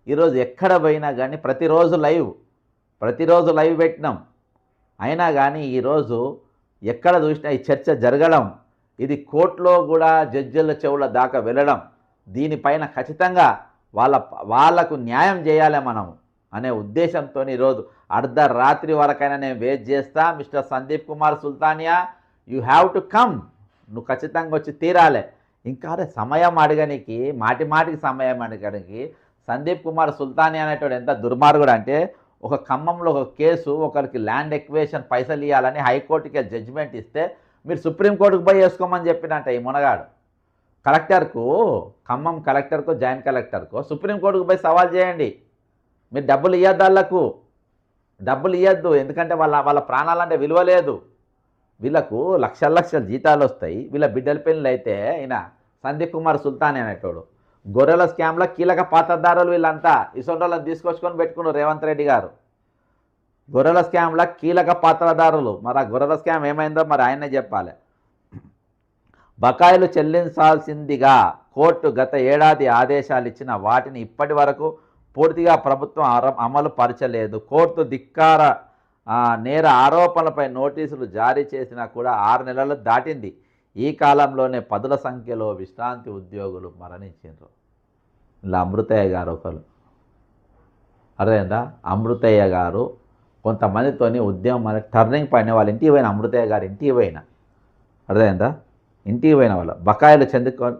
ఈరోజు ఎక్కడ పోయినా కానీ ప్రతిరోజు లైవ్ పెట్టినాం. అయినా కానీ ఈరోజు ఎక్కడ చూసినా ఈ చర్చ జరగడం, ఇది కోర్టులో కూడా జడ్జిల చెవుల దాకా వెళ్ళడం, దీనిపైన ఖచ్చితంగా వాళ్ళకు న్యాయం చేయాలి మనం అనే ఉద్దేశంతో ఈరోజు అర్ధరాత్రి వరకైనా నేను వెయిట్ చేస్తా. Mister Sandeep Kumar Sultania, you have to come, నువ్వు ఖచ్చితంగా వచ్చి తీరాలి. ఇంకా సమయం అడగనికి, మాటికి సమయం అడగడానికి సందీప్ కుమార్ సుల్తానియా అనేటోడు ఎంత దుర్మార్గుడు అంటే, ఒక ఖమ్మంలో ఒక కేసు, ఒకరికి ల్యాండ్ ఎక్వేషన్ పైసలు ఇవ్వాలని హైకోర్టుకి జడ్జిమెంట్ ఇస్తే మీరు సుప్రీంకోర్టుకు పోయి వేసుకోమని చెప్పినట్ట ఈ మునగాడు. కలెక్టర్కు, ఖమ్మం కలెక్టర్కు, జాయింట్ కలెక్టర్కు సుప్రీంకోర్టుకు పోయి సవాల్ చేయండి. మీరు డబ్బులు ఇవ్వద్దు, వాళ్ళకు డబ్బులు ఇవ్వద్దు. ఎందుకంటే వాళ్ళ ప్రాణాలంటే విలువ లేదు. వీళ్ళకు లక్షల జీతాలు వస్తాయి. వీళ్ళ బిడ్డల పెళ్ళి అయితే ఈయన సందీప్ కుమార్ సుల్తాన్ అనేటోడు గొర్రెల స్కామ్లో కీలక పాత్రధారులు వీళ్ళంతా. ఇసొంటోళ్ళని తీసుకొచ్చుకొని పెట్టుకున్నారు రేవంత్ రెడ్డి గారు. గొర్రెల స్కామ్లో కీలక పాత్రధారులు. మరి ఆ గొర్రెల స్కామ్ ఏమైందో మరి ఆయనే చెప్పాలి. బకాయిలు చెల్లించాల్సిందిగా కోర్టు గత ఏడాది ఆదేశాలు ఇచ్చిన వాటిని ఇప్పటి వరకు పూర్తిగా ప్రభుత్వం అమలు పరచలేదు. కోర్టు ధిక్కార నేర ఆరోపణలపై నోటీసులు జారీ చేసినా కూడా 6 నెలలు దాటింది. ఈ కాలంలోనే 10ల సంఖ్యలో విశ్రాంతి ఉద్యోగులు మరణించారు. ఇలా అమృతయ్య గారు ఒకరు, అర్థమైందా? అమృతయ్య గారు కొంతమందితోని ఉద్యమం టర్నింగ్ పాయింట్, వాళ్ళ ఇంటికి పోయిన అమృతయ్య గారు ఇంటికి పోయిన, అర్థమైందా? ఇంటికి పోయిన వాళ్ళ బకాయిలు చెందుకొని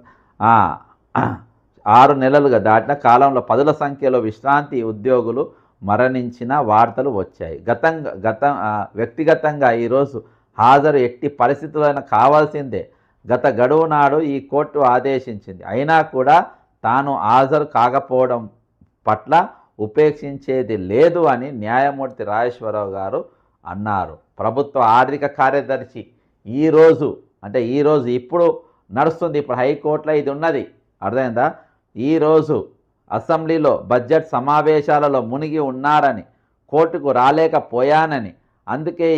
6 నెలలుగా దాటిన కాలంలో 10ల సంఖ్యలో విశ్రాంతి ఉద్యోగులు మరణించిన వార్తలు వచ్చాయి. వ్యక్తిగతంగా ఈరోజు హాజరు ఎట్టి పరిస్థితులైనా కావాల్సిందే గత గడువు నాడు ఈ కోర్టు ఆదేశించింది. అయినా కూడా తాను హాజరు కాకపోవడం పట్ల ఉపేక్షించేది లేదు అని న్యాయమూర్తి రాజేశ్వరరావు గారు అన్నారు. ప్రభుత్వ ఆర్థిక కార్యదర్శి ఈరోజు ఇప్పుడు నడుస్తుంది, ఇప్పుడు హైకోర్టులో ఇది ఉన్నది, అర్థమైందా? ఈరోజు అసెంబ్లీలో బడ్జెట్ సమావేశాలలో మునిగి ఉన్నారని, కోర్టుకు రాలేకపోయానని, అందుకే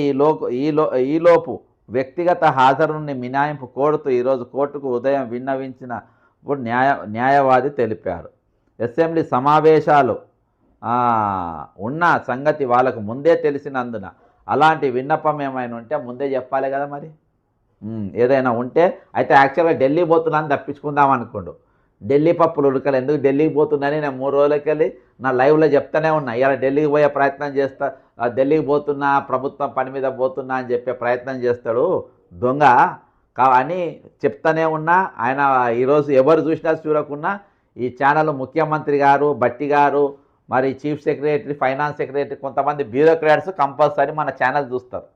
ఈలోపు వ్యక్తిగత హాజరుని మినహాయింపు కోరుతూ ఈరోజు కోర్టుకు ఉదయం విన్నవించినప్పుడు న్యాయవాది తెలిపారు. అసెంబ్లీ సమావేశాలు ఉన్న సంగతి వాళ్ళకు ముందే తెలిసినందున అలాంటి విన్నపం ఏమైనా ఉంటే ముందే చెప్పాలి కదా. మరి ఏదైనా ఉంటే అయితే యాక్చువల్గా ఢిల్లీ పోతున్నాను తప్పించుకుందాం అనుకోండు. ఢిల్లీ పప్పులు ఉడకలు ఎందుకు ఢిల్లీకి పోతున్నాని నేను 3 రోజులకి వెళ్ళి నా లైవ్లో చెప్తానే ఉన్నా. ఇలా ఢిల్లీకి పోయే ప్రయత్నం చేస్తా, ఢిల్లీకి పోతున్నా, ప్రభుత్వం పని మీద పోతున్నా అని చెప్పే ప్రయత్నం చేస్తాడు దొంగ అని చెప్తానే ఉన్నా. ఆయన ఈరోజు ఎవరు చూసినా చూడకున్నా ఈ ఛానల్ ముఖ్యమంత్రి గారు, బట్టి గారు, మరి చీఫ్ సెక్రటరీ, ఫైనాన్స్ సెక్రటరీ, కొంతమంది బ్యూరోక్రాట్స్ కంపల్సరీ మన ఛానల్ చూస్తారు.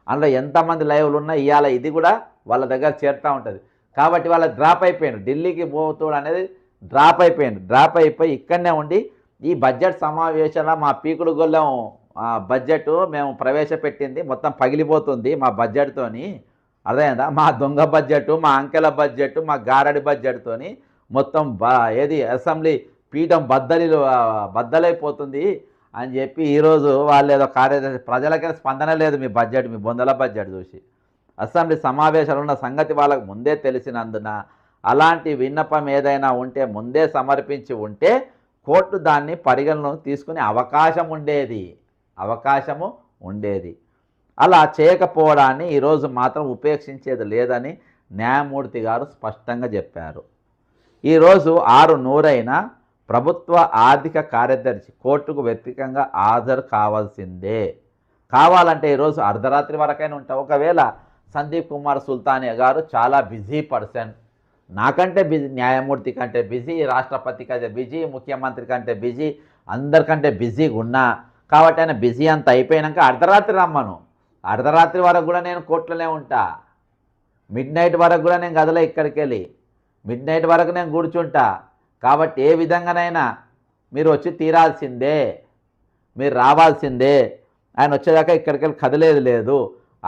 అందులో ఎంతమంది లైవ్లు ఉన్నా ఇవాళ ఇది కూడా వాళ్ళ దగ్గర చేరుతూ ఉంటుంది. కాబట్టి వాళ్ళ డ్రాప్ అయిపోయాడు, ఢిల్లీకి పోతాడు అనేది డ్రాప్ అయిపోయి ఇక్కడనే ఉండి ఈ బడ్జెట్ సమావేశాల మా పీకుడు గొల్లెం బడ్జెట్ మేము ప్రవేశపెట్టింది మొత్తం పగిలిపోతుంది మా బడ్జెట్తోని, అర్థమైందా? మా దొంగ బడ్జెట్, మా అంకెల బడ్జెట్, మా గారడి బడ్జెట్తోని మొత్తం అసెంబ్లీ పీఠం బద్దలైపోతుంది అని చెప్పి ఈరోజు వాళ్ళు ఏదో కార్యదర్శి, ప్రజలకైనా స్పందన లేదు మీ బడ్జెట్, మీ బొందల బడ్జెట్ చూసి. అసెంబ్లీ సమావేశాలు ఉన్న సంగతి వాళ్ళకు ముందే తెలిసినందున అలాంటి విన్నపం ఏదైనా ఉంటే ముందే సమర్పించి ఉంటే కోర్టు దాన్ని పరిగణలోకి తీసుకునే అవకాశము ఉండేది. అలా చేయకపోవడాన్ని ఈరోజు మాత్రం ఉపేక్షించేది లేదని న్యాయమూర్తి గారు స్పష్టంగా చెప్పారు. ఈరోజు 6 ప్రభుత్వ ఆర్థిక కార్యదర్శి కోర్టుకు వ్యక్తిగతంగా హాజరు కావాలంటే ఈరోజు అర్ధరాత్రి వరకైనా ఉంటాం. ఒకవేళ సందీప్ కుమార్ సుల్తానియా గారు చాలా బిజీ పర్సన్, నాకంటే బిజీ, న్యాయమూర్తి కంటే బిజీ, రాష్ట్రపతి కంటే బిజీ, ముఖ్యమంత్రి కంటే బిజీ, అందరికంటే బిజీగా ఉన్నా కాబట్టి ఆయన బిజీ అంతా అయిపోయాక అర్ధరాత్రి రమ్మను. అర్ధరాత్రి వరకు కూడా నేను కోర్టులోనే ఉంటా, మిడ్ నైట్ వరకు కూడా నేను గదిలో ఇక్కడికి వెళ్ళి మిడ్ నైట్ వరకు నేను కూర్చుంటా. కాబట్టి ఏ విధంగానైనా మీరు వచ్చి తీరాల్సిందే, మీరు రావాల్సిందే. ఆయన వచ్చేదాకా ఇక్కడికి వెళ్ళి కదిలేదు లేదు,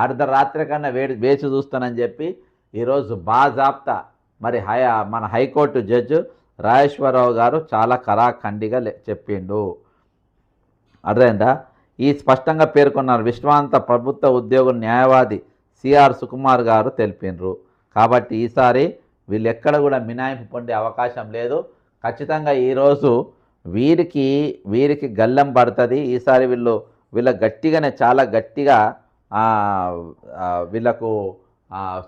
అర్ధరాత్రి కన్నా వేచి చూస్తానని చెప్పి ఈరోజు బాజాప్తా మరి మన హైకోర్టు జడ్జి రాజేశ్వరరావు గారు చాలా కరాఖండిగా చెప్పిండు. అర్థమైందా? ఈ స్పష్టంగా పేర్కొన్నారు విశ్రాంత ప్రభుత్వ ఉద్యోగుల న్యాయవాది సిఆర్ సుకుమార్ గారు తెలిపినరు. కాబట్టి ఈసారి వీళ్ళు ఎక్కడ కూడా మినాయింపు పొందే అవకాశం లేదు. ఖచ్చితంగా ఈరోజు వీరికి గల్లెం పడుతుంది. ఈసారి వీళ్ళ గట్టిగానే చాలా గట్టిగా వీళ్ళకు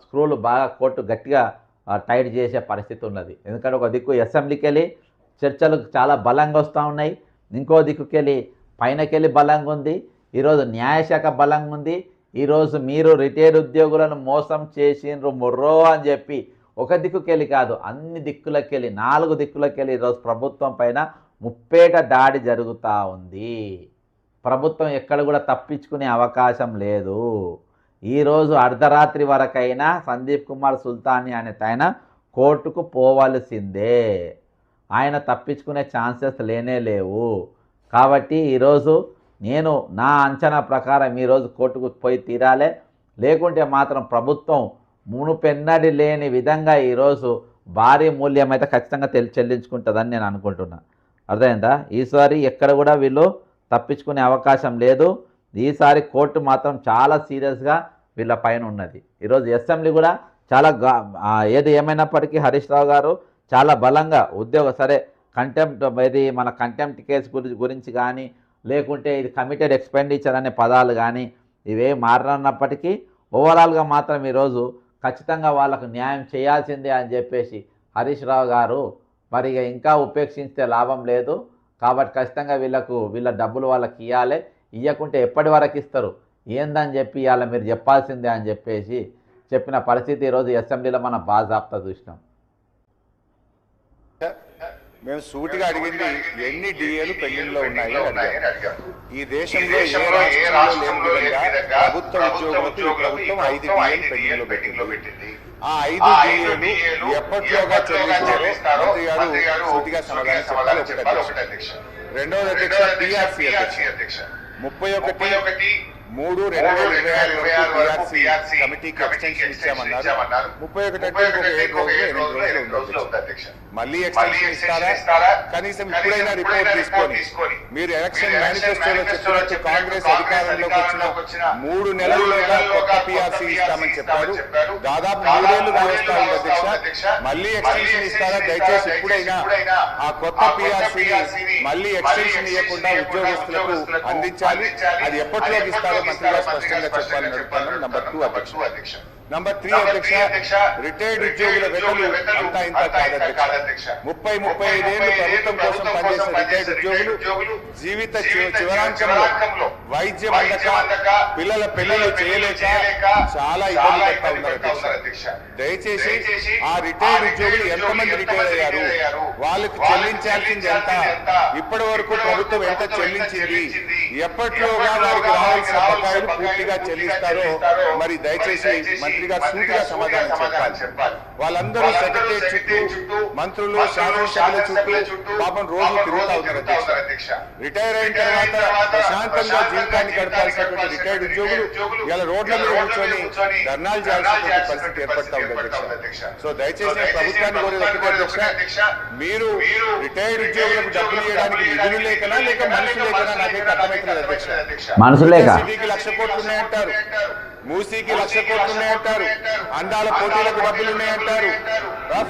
స్క్రూలు బాగా కోర్టు గట్టిగా టైట్ చేసే పరిస్థితి ఉన్నది. ఎందుకంటే ఒక దిక్కు అసెంబ్లీకి వెళ్ళి చర్చలు చాలా బలంగా వస్తూ ఉన్నాయి, ఇంకో దిక్కుకెళ్ళి పైనకెళ్ళి బలంగా ఉంది, ఈరోజు న్యాయశాఖ బలంగా ఉంది. ఈరోజు మీరు రిటైర్డ్ ఉద్యోగులను మోసం చేసిండ్రు మొర్రో అని చెప్పి ఒక దిక్కుకెళ్ళి కాదు, అన్ని దిక్కులకెళ్ళి 4 దిక్కులకెళ్ళి ఈరోజు ప్రభుత్వం పైన ముప్పేట దాడి జరుగుతూ ఉంది. ప్రభుత్వం ఎక్కడ కూడా తప్పించుకునే అవకాశం లేదు. ఈరోజు అర్ధరాత్రి వరకైనా సందీప్ కుమార్ సుల్తానీ అనే ఆయన కోర్టుకు పోవలసిందే. ఆయన తప్పించుకునే ఛాన్సెస్ లేనే లేవు. కాబట్టి ఈరోజు నేను నా అంచనా ప్రకారం ఈరోజు కోర్టుకు పోయి తీరాలే, లేకుంటే మాత్రం ప్రభుత్వం మునుపెన్నడి లేని విధంగా ఈరోజు భారీ మూల్యం అయితే ఖచ్చితంగా చెల్లించుకుంటుందని నేను అనుకుంటున్నా. అర్థమైందా? ఈసారి ఎక్కడ కూడా వీళ్ళు తప్పించుకునే అవకాశం లేదు. ఈసారి కోర్టు మాత్రం చాలా సీరియస్గా వీళ్ళ పైన ఉన్నది. ఈరోజు అసెంబ్లీ కూడా చాలా ఏది ఏమైనప్పటికీ హరీష్ రావు గారు చాలా బలంగా సరే కంటెంప్ట్, ఇది మన కంటెంప్ట్ కేసు గురించి కానీ లేకుంటే ఇది కమిటెడ్ ఎక్స్పెండిచర్ అనే పదాలు కానీ ఇవే మారనప్పటికీ ఓవరాల్గా మాత్రం ఈరోజు ఖచ్చితంగా వాళ్ళకు న్యాయం చేయాల్సిందే అని చెప్పేసి హరీష్ రావు గారు మరి ఇంకా ఉపేక్షించే లాభం లేదు. కాబట్టి ఖచ్చితంగా వీళ్ళ డబ్బులు వాళ్ళకి ఇవ్వాలి. ఇవ్వకుంటే ఎప్పటి వరకు ఇస్తారు ఏందని చెప్పి ఇవాళ మీరు చెప్పాల్సిందే అని చెప్పేసి చెప్పిన పరిస్థితి ఈరోజు అసెంబ్లీలో మనం బాజాప్తా చూసినాం. మేము సూటిగా అడిగింది ఎన్ని డిఏలు పెండింగ్లో ఉన్నాయో అడిగాం. ఈ దేశంలో ఏ రాష్ట్రంలో లేని విధంగా ప్రభుత్వ ఉద్యోగులకు ప్రభుత్వం 5 డిఏలు పెండింగ్లో పెట్టింది. ఆ 5 డిఏలు ఎప్పటిలోగా చెల్లిస్తారో మంత్రి గారు సూటిగా సమాధానం చెప్పాలి. ఒకటి అధ్యక్ష. రెండవది అధ్యక్ష పిఆర్సీ అధ్యక్ష 31/3/2026 వరకు పిఆర్సీ కమిటీకి ఎక్స్టెన్షన్ ఇచ్చామన్నారు. 31 అంటే ఇంకొక 8 రోజులు ఉంది అధ్యక్ష. మళ్ళీ ఎక్స్టెన్షన్ ఇస్తారా? కనీసం ఇప్పుడైనా రిపోర్ట్ తీసుకొని మీరు ఎలక్షన్ మేనిఫెస్టోలో చెప్పినట్టు కాంగ్రెస్ అధికారంలోకి వచ్చిన 3 నెలల్లోగా కొత్త పిఆర్సీ ఇస్తామని చెప్పారు. దాదాపు 3 ఏళ్లు వస్తాయి అధ్యక్ష. మళ్ళీ ఎక్స్టెన్షన్ ఇస్తారా? దయచేసి ఇప్పుడైనా ఆ కొత్త పిఆర్సీని మళ్ళీ ఎక్స్టెన్షన్ ఇవ్వకుండా ఉద్యోగస్తులకు అందించాలి. అది ఎప్పటిలోకి ఇస్తారో మంత్రి గారు స్పష్టంగా చెప్పాలని అడుగుతున్నాం. నంబర్ 2 అధ్యక్ష. నంబర్ 3 అధ్యక్ష, రిటైర్డ్ ఉద్యోగుల వేతనాలు అంతా ఇంత కాదధ్యక్ష. 30-35 ఏళ్లు ప్రభుత్వం కోసం పనిచేసిన రిటైర్డ్ ఉద్యోగులు జీవిత చివరాంకంలో వైద్యం అందక పిల్లల పెళ్లిళ్ళు చేయలేక చాలా ఇబ్బంది పడతా ఉన్నారు అధ్యక్ష. దయచేసి ఆ రిటైర్డ్ ఉద్యోగులు ఎంతమంది రిటైర్ అయ్యారు, వాళ్ళకి చెల్లించాల్సింది ఎంత, ఇప్పటి వరకు ప్రభుత్వం ఎంత చెల్లించింది, ఎప్పట్లోగా వారికి రావాల్సిన బకాయిలు పూర్తిగా చెల్లిస్తారో మరి దయచేసి మంత్రి గారు సూటిగా సమాధానం చెప్పాలి. వాళ్ళందరూ సెక్రటరీ చుట్టూ మంత్రులు శాసనసభ్యుల చుట్టూ పాపం రోజు తిరుగుతా ఉన్నారు అధ్యక్ష. రిటైర్ అయిన తర్వాత ప్రశాంతంగా జీవితాన్ని గడపాల్సినటువంటి రిటైర్డ్ ఉద్యోగులు ఇలా రోడ్ల మీద కూర్చొని ధర్నాలు చేయాల్సినటువంటి పరిస్థితి ఏర్పడతా ఉంది అధ్యక్ష. సో దయచేసి ప్రభుత్వాన్ని కోరేది ఒకటే అధ్యక్ష, మీరు రిటైర్డ్ ఉద్యోగులకు డబ్బులు ఇవ్వడానికి నిధులు లేకనా లేక మనుషులు లేకనా నాకైతే అర్థమవుతుంది అధ్యక్ష. సిటీకి 1,00,000 కోట్లు ఉన్నాయంటారు, మూసీకి 1,00,000 కోట్లు ఉన్నాయంటారు, అందాల పోటీలకు డబ్బులు ఉన్నాయంటారు,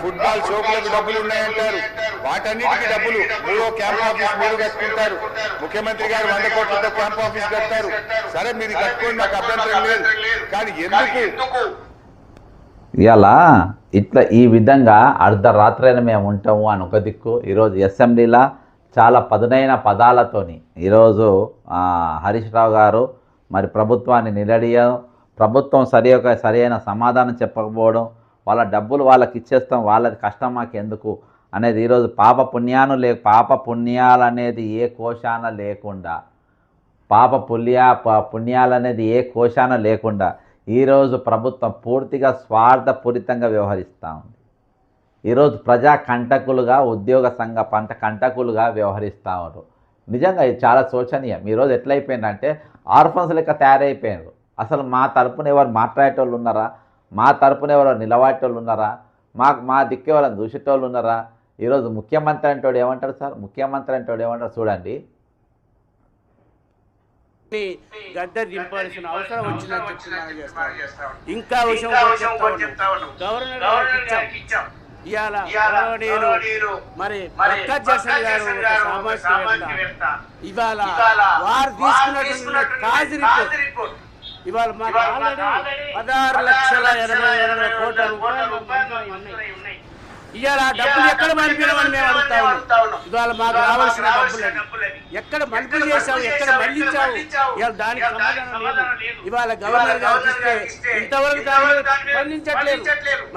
ఫుట్బాల్ షోకులకు డబ్బులు ఉన్నాయంటారు. వాటన్నిటికీ డబ్బులు మూడో క్యాంప్ ఆఫీస్ మీరు కట్టుకుంటారు. ముఖ్యమంత్రి గారు 100 కోట్లతో క్యాంప్ ఆఫీస్ కట్టారు. సరే మీరు కట్టుకోండి, నాకు అభ్యంతరం లేదు. కానీ ఎందుకు ఇలా ఇట్లా ఈ విధంగా అర్ధరాత్రైనా మేము ఉంటాము అని ఒక దిక్కు, ఈరోజు అసెంబ్లీలో చాలా పదునైన పదాలతోని ఈరోజు హరీష్ రావు గారు మరి ప్రభుత్వాన్ని నిలదీయడం, ప్రభుత్వం సరైన సమాధానం చెప్పకపోవడం, వాళ్ళ డబ్బులు వాళ్ళకి ఇచ్చేస్తాం, వాళ్ళది కష్టం మాకు ఎందుకు అనేది ఈరోజు పాప పుణ్యాలు అనేది ఏ కోశాన లేకుండా, పుణ్యాలు అనేది ఏ కోశాన లేకుండా ఈరోజు ప్రభుత్వం పూర్తిగా స్వార్థపూరితంగా వ్యవహరిస్తూ ఉంది. ఈరోజు ప్రజా కంటకులుగా ఉద్యోగ సంఘ పంట కంటకులుగా వ్యవహరిస్తూ ఉన్నారు. నిజంగా ఇది చాలా శోచనీయం. ఈరోజు ఎట్లయిపోయిందంటే ఆర్ఫన్స్ లెక్క తయారైపోయారు. అసలు మా తరపున ఎవరు మాట్లాడేటోళ్ళు ఉన్నారా? మా తరపున ఎవరు నిలబడేటోళ్ళు ఉన్నారా? మా దిక్కు ఎవరైనా దూషేటోళ్ళు ఉన్నారా? ఈరోజు ముఖ్యమంత్రి అంటోడు ఏమంటారు సార్? ముఖ్యమంత్రి అంటోడు ఏమంటారు చూడండి. గద్దె దింపాల్సిన అవసరం వచ్చినట్టు ఇంకా గవర్నర్ ఇవాళ మరి ఇవాళ వారు తీసుకున్నటువంటి కాజు రిపోర్ట్ ఇవాళ మాకు ఆల్రెడీ 16,80,000 ఉన్నాయి. ఇవాళ డబ్బులు ఎక్కడ మలిపినామని మేము అడుగుతా ఉన్నాం. ఇవాళ మాకు రావాల్సిన డబ్బులు ఎక్కడ మలుపు చేశావు, ఎక్కడ మళ్లించావు, ఇవాళ దానికి సమాధానం లేదు. ఇవాళ గవర్నర్ గారికి ఇస్తే ఇంతవరకు దాన్ని స్పందించట్లేదు.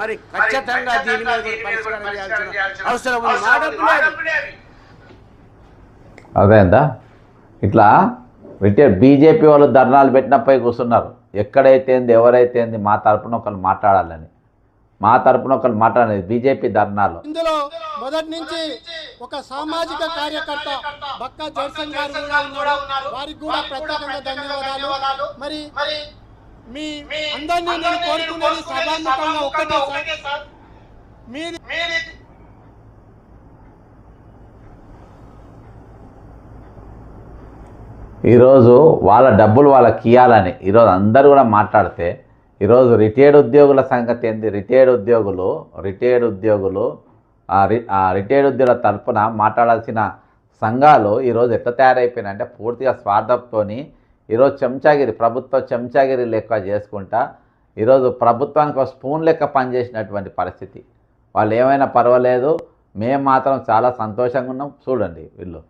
మరి ఖచ్చితంగా దీని మీద పరిష్కారం చేయాల్సిన అవసరం ఉంది. మా డబ్బులు అదేందా ఇట్లా రిటైర్ బీజేపీ వాళ్ళు ధర్నాలు పెట్టినపై కూర్చున్నారు. ఎక్కడైతే ఎవరైతే మా తరపున ఒకరు మాట్లాడాలని, మా తరపున ఒకరు మాట్లాడేది బీజేపీ ధర్నాలు. ఇందులో మొదటి నుంచి ఒక సామాజిక కార్యకర్త బక్కా జర్సన్ గారు కూడా ఉన్నారు. వారికి కూడా ప్రత్యేకంగా ధన్యవాదాలు. మరి మీ అందరినీ నేను కోరుకునేది సభాముఖంగా ఒక్కటే సార్, మీరు ఈరోజు వాళ్ళ డబ్బులు వాళ్ళకి ఇవ్వాలని ఈరోజు అందరూ కూడా మాట్లాడితే, ఈరోజు రిటైర్డ్ ఉద్యోగుల సంగతి ఏంది? రిటైర్డ్ ఉద్యోగుల తరపున మాట్లాడాల్సిన సంఘాలు ఈరోజు ఎట్లా తయారైపోయినాయంటే పూర్తిగా స్వార్థంతో ఈరోజు ప్రభుత్వ చెంచాగిరి లెక్క చేసుకుంటా ఈరోజు ప్రభుత్వానికి ఒక స్పూన్ లెక్క పనిచేసినటువంటి పరిస్థితి. వాళ్ళు ఏమైనా పర్వాలేదు, మేము మాత్రం చాలా సంతోషంగా ఉన్నాం. చూడండి వీళ్ళు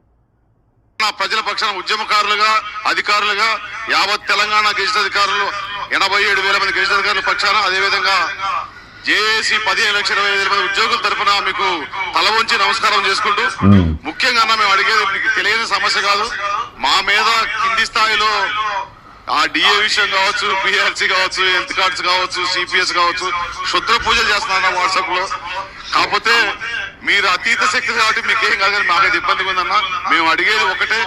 ప్రజల పక్షాన ఉద్యమకారులుగా, అధికారులుగా యావత్ తెలంగాణ గెజిట్ అధికారులు 87,000 మంది గెజిట్ అధికారుల పక్షాన, అదేవిధంగా జేఏసీ 15,20,000 మంది ఉద్యోగుల తరఫున మీకు తల వంచి నమస్కారం చేసుకుంటూ, ముఖ్యంగా మేము అడిగేది మీకు తెలియని సమస్య కాదు. మా మీద కింది స్థాయిలో ఆ డిఏ విషయం కావచ్చు, పిఎల్సీ కావచ్చు, హెల్త్ కార్డ్స్ కావచ్చు, సిపిఎస్ కావచ్చు, శుద్ర పూజలు చేస్తున్నారు వాట్సాప్ లో. కాకపోతే మీరు అతీత శక్తి కాబట్టి మీకేం కాదు, కానీ మాకైతే ఇబ్బందిగా ఉందన్న. మేము అడిగేది ఒకటే,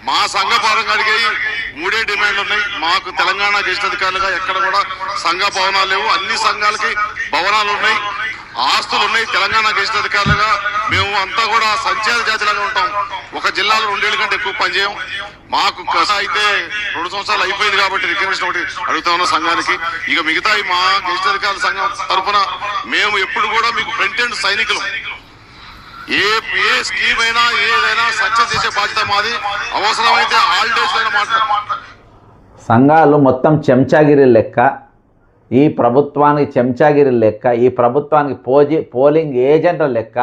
మా సంఘపరంగా అడిగేవి 3 డిమాండ్లు ఉన్నాయి. మాకు తెలంగాణ గెజిట్ అధికారులుగా ఎక్కడ కూడా సంఘ భవనాలు లేవు. అన్ని సంఘాలకి భవనాలు ఉన్నాయి, ఆస్తులు ఉన్నాయి. తెలంగాణ గెజిట్ అధికారులుగా మేము అంతా కూడా సంచార జాతిలాగా ఉంటాం. ఒక జిల్లాలో 2 ఏళ్ల కంటే ఎక్కువ పనిచేయం. మాకు అయితే 2 సంవత్సరాలు అయిపోయింది కాబట్టి రికగ్నిషన్ ఒకటి అడుగుతా ఉన్న సంఘానికి. ఇక మిగతా మా గెజిట్ అధికారుల సంఘం తరఫున మేము ఎప్పుడు కూడా మీకు ఫ్రంట్ ఎండ్ సైనికులు. ఏ స్కీమ్ అయినా ఏదైనా సక్సెస్ చేసే బాధ్యత మాది. అవసరమైతే హాలిడేస్ అయినా సంఘాలు మొత్తం చెంచాగిరి లెక్క, ఈ ప్రభుత్వానికి చెంచాగిరి లెక్క, ఈ ప్రభుత్వానికి పోలింగ్ ఏజెంట్ల లెక్క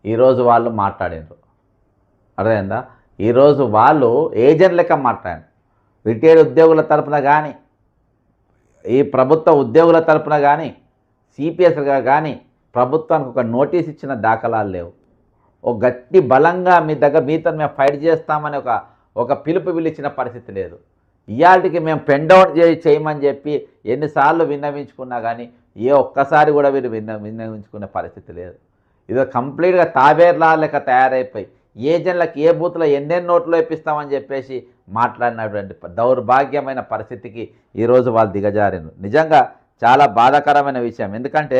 ఈరోజు వాళ్ళు మాట్లాడినారు. అర్థమైందా? ఈరోజు వాళ్ళు ఏజెంట్ లెక్క మాట్లాడారు. రిటైర్డ్ ఉద్యోగుల తరపున కానీ, ఈ ప్రభుత్వ ఉద్యోగుల తరపున కానీ, సిపిఎస్గా కానీ ప్రభుత్వానికి ఒక నోటీస్ ఇచ్చిన దాఖలాలు లేవు. ఒక గట్టి బలంగా మీతో మేము ఫైట్ చేస్తామని ఒక పిలుపు పిలిచిన పరిస్థితి లేదు. ఇవాళకి మేము పెన్ డౌన్ చేయమని చెప్పి ఎన్నిసార్లు విన్నవించుకున్నా కానీ ఒక్కసారి కూడా వీరు విన్నవించుకునే పరిస్థితి లేదు. ఇది కంప్లీట్గా తాబేర్లా లెక్క తయారైపోయి ఏజెంట్లకు ఏ బూత్లో ఎన్నెన్ని నోట్లు ఇప్పిస్తామని చెప్పేసి మాట్లాడినటువంటి దౌర్భాగ్యమైన పరిస్థితికి ఈరోజు వాళ్ళు దిగజారిను. నిజంగా చాలా బాధాకరమైన విషయం. ఎందుకంటే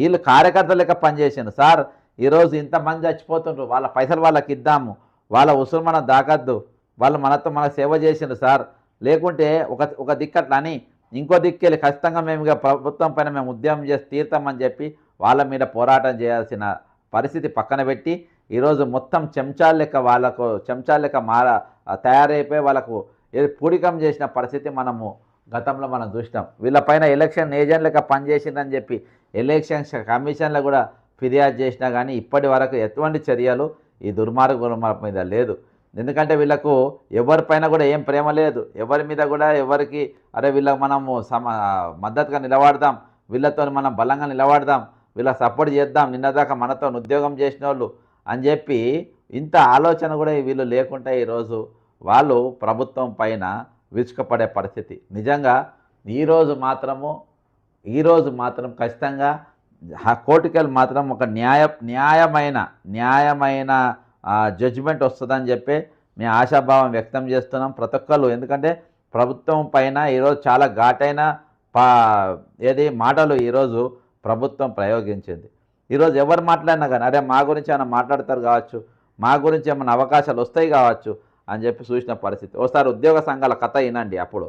వీళ్ళు కార్యకర్తలు లెక్క పనిచేసారు. సార్ ఈరోజు ఇంతమంది చచ్చిపోతుండ్రు, వాళ్ళ పైసలు వాళ్ళకి ఇద్దాము, వాళ్ళ ఉసురు మనం దాకద్దు, వాళ్ళు మన సేవ చేసిండ్రు సార్, లేకుంటే ఒక దిక్కట్లా అని ఇంకో దిక్కెళ్ళి ఖచ్చితంగా మేము ఇక ప్రభుత్వం పైన మేము ఉద్యమం చేసి తీరుతామని చెప్పి వాళ్ళ మీద పోరాటం చేయాల్సిన పరిస్థితి పక్కన పెట్టి ఈరోజు మొత్తం చెంచాల లెక్క తయారైపోయి వాళ్ళకు పూడికం చేసిన పరిస్థితి మనము గతంలో మనం చూసినాం. వీళ్ళపైన ఎలక్షన్ ఏజెంట్ లెక్క పనిచేసిందని చెప్పి ఎలక్షన్ కమిషన్లో కూడా ఫిర్యాదు చేసినా కానీ ఇప్పటి వరకు ఎటువంటి చర్యలు ఈ దుర్మార్గుల మీద లేదు. ఎందుకంటే వీళ్ళకు ఎవరిపైన కూడా ఏం ప్రేమ లేదు, ఎవరి మీద కూడా ఎవరికి వీళ్ళకి మనము మద్దతుగా నిలబడదాం, వీళ్ళతో మనం బలంగా నిలబడదాం, వీళ్ళకి సపోర్ట్ చేద్దాం, నిన్నదాకా మనతో ఉద్యోగం చేసిన వాళ్ళు అని చెప్పి ఇంత ఆలోచన కూడా వీళ్ళు లేకుండా ఈరోజు వాళ్ళు ప్రభుత్వం పైన విరుచుకుపడే పరిస్థితి. నిజంగా ఈరోజు మాత్రం ఖచ్చితంగా కోర్టుకి వెళ్ళి మాత్రం ఒక న్యాయమైన జడ్జిమెంట్ వస్తుందని చెప్పి మేము ఆశాభావం వ్యక్తం చేస్తున్నాం ప్రతి ఒక్కళ్ళు. ఎందుకంటే ప్రభుత్వం పైన ఈరోజు చాలా ఘాటైన మాటలు ఈరోజు ప్రభుత్వం ప్రయోగించింది. ఈరోజు ఎవరు మాట్లాడినా కానీ అరే మా గురించి ఏమైనా మాట్లాడతారు కావచ్చు, మా గురించి ఏమైనా అవకాశాలు వస్తాయి కావచ్చు అని చెప్పి చూసిన పరిస్థితి. ఒకసారి ఉద్యోగ సంఘాల కథ వినండి. అప్పుడు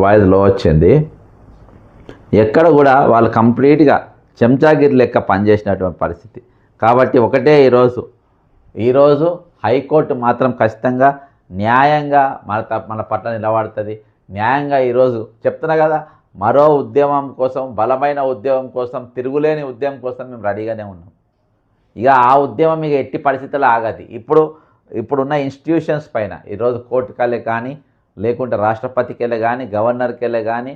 వాయిస్ లో వచ్చింది. ఎక్కడ కూడా వాళ్ళు కంప్లీట్గా చెంచాగిరి లెక్క పనిచేసినటువంటి పరిస్థితి. కాబట్టి ఒకటే ఈరోజు హైకోర్టు మాత్రం ఖచ్చితంగా న్యాయంగా మన పట్ల నిలబడుతుంది. న్యాయంగా ఈరోజు చెప్తున్నా కదా, మరో ఉద్యమం కోసం, బలమైన ఉద్యమం కోసం, తిరుగులేని ఉద్యమం కోసం మేము రెడీగానే ఉన్నాం. ఇక ఆ ఉద్యమం ఇక ఎట్టి పరిస్థితుల్లో ఆగది. ఇప్పుడున్న ఇన్స్టిట్యూషన్స్ పైన ఈరోజు కోర్టుకెళ్ళే కానీ, లేకుంటే రాష్ట్రపతికి వెళ్ళే కానీ, గవర్నర్కి వెళ్ళే కానీ,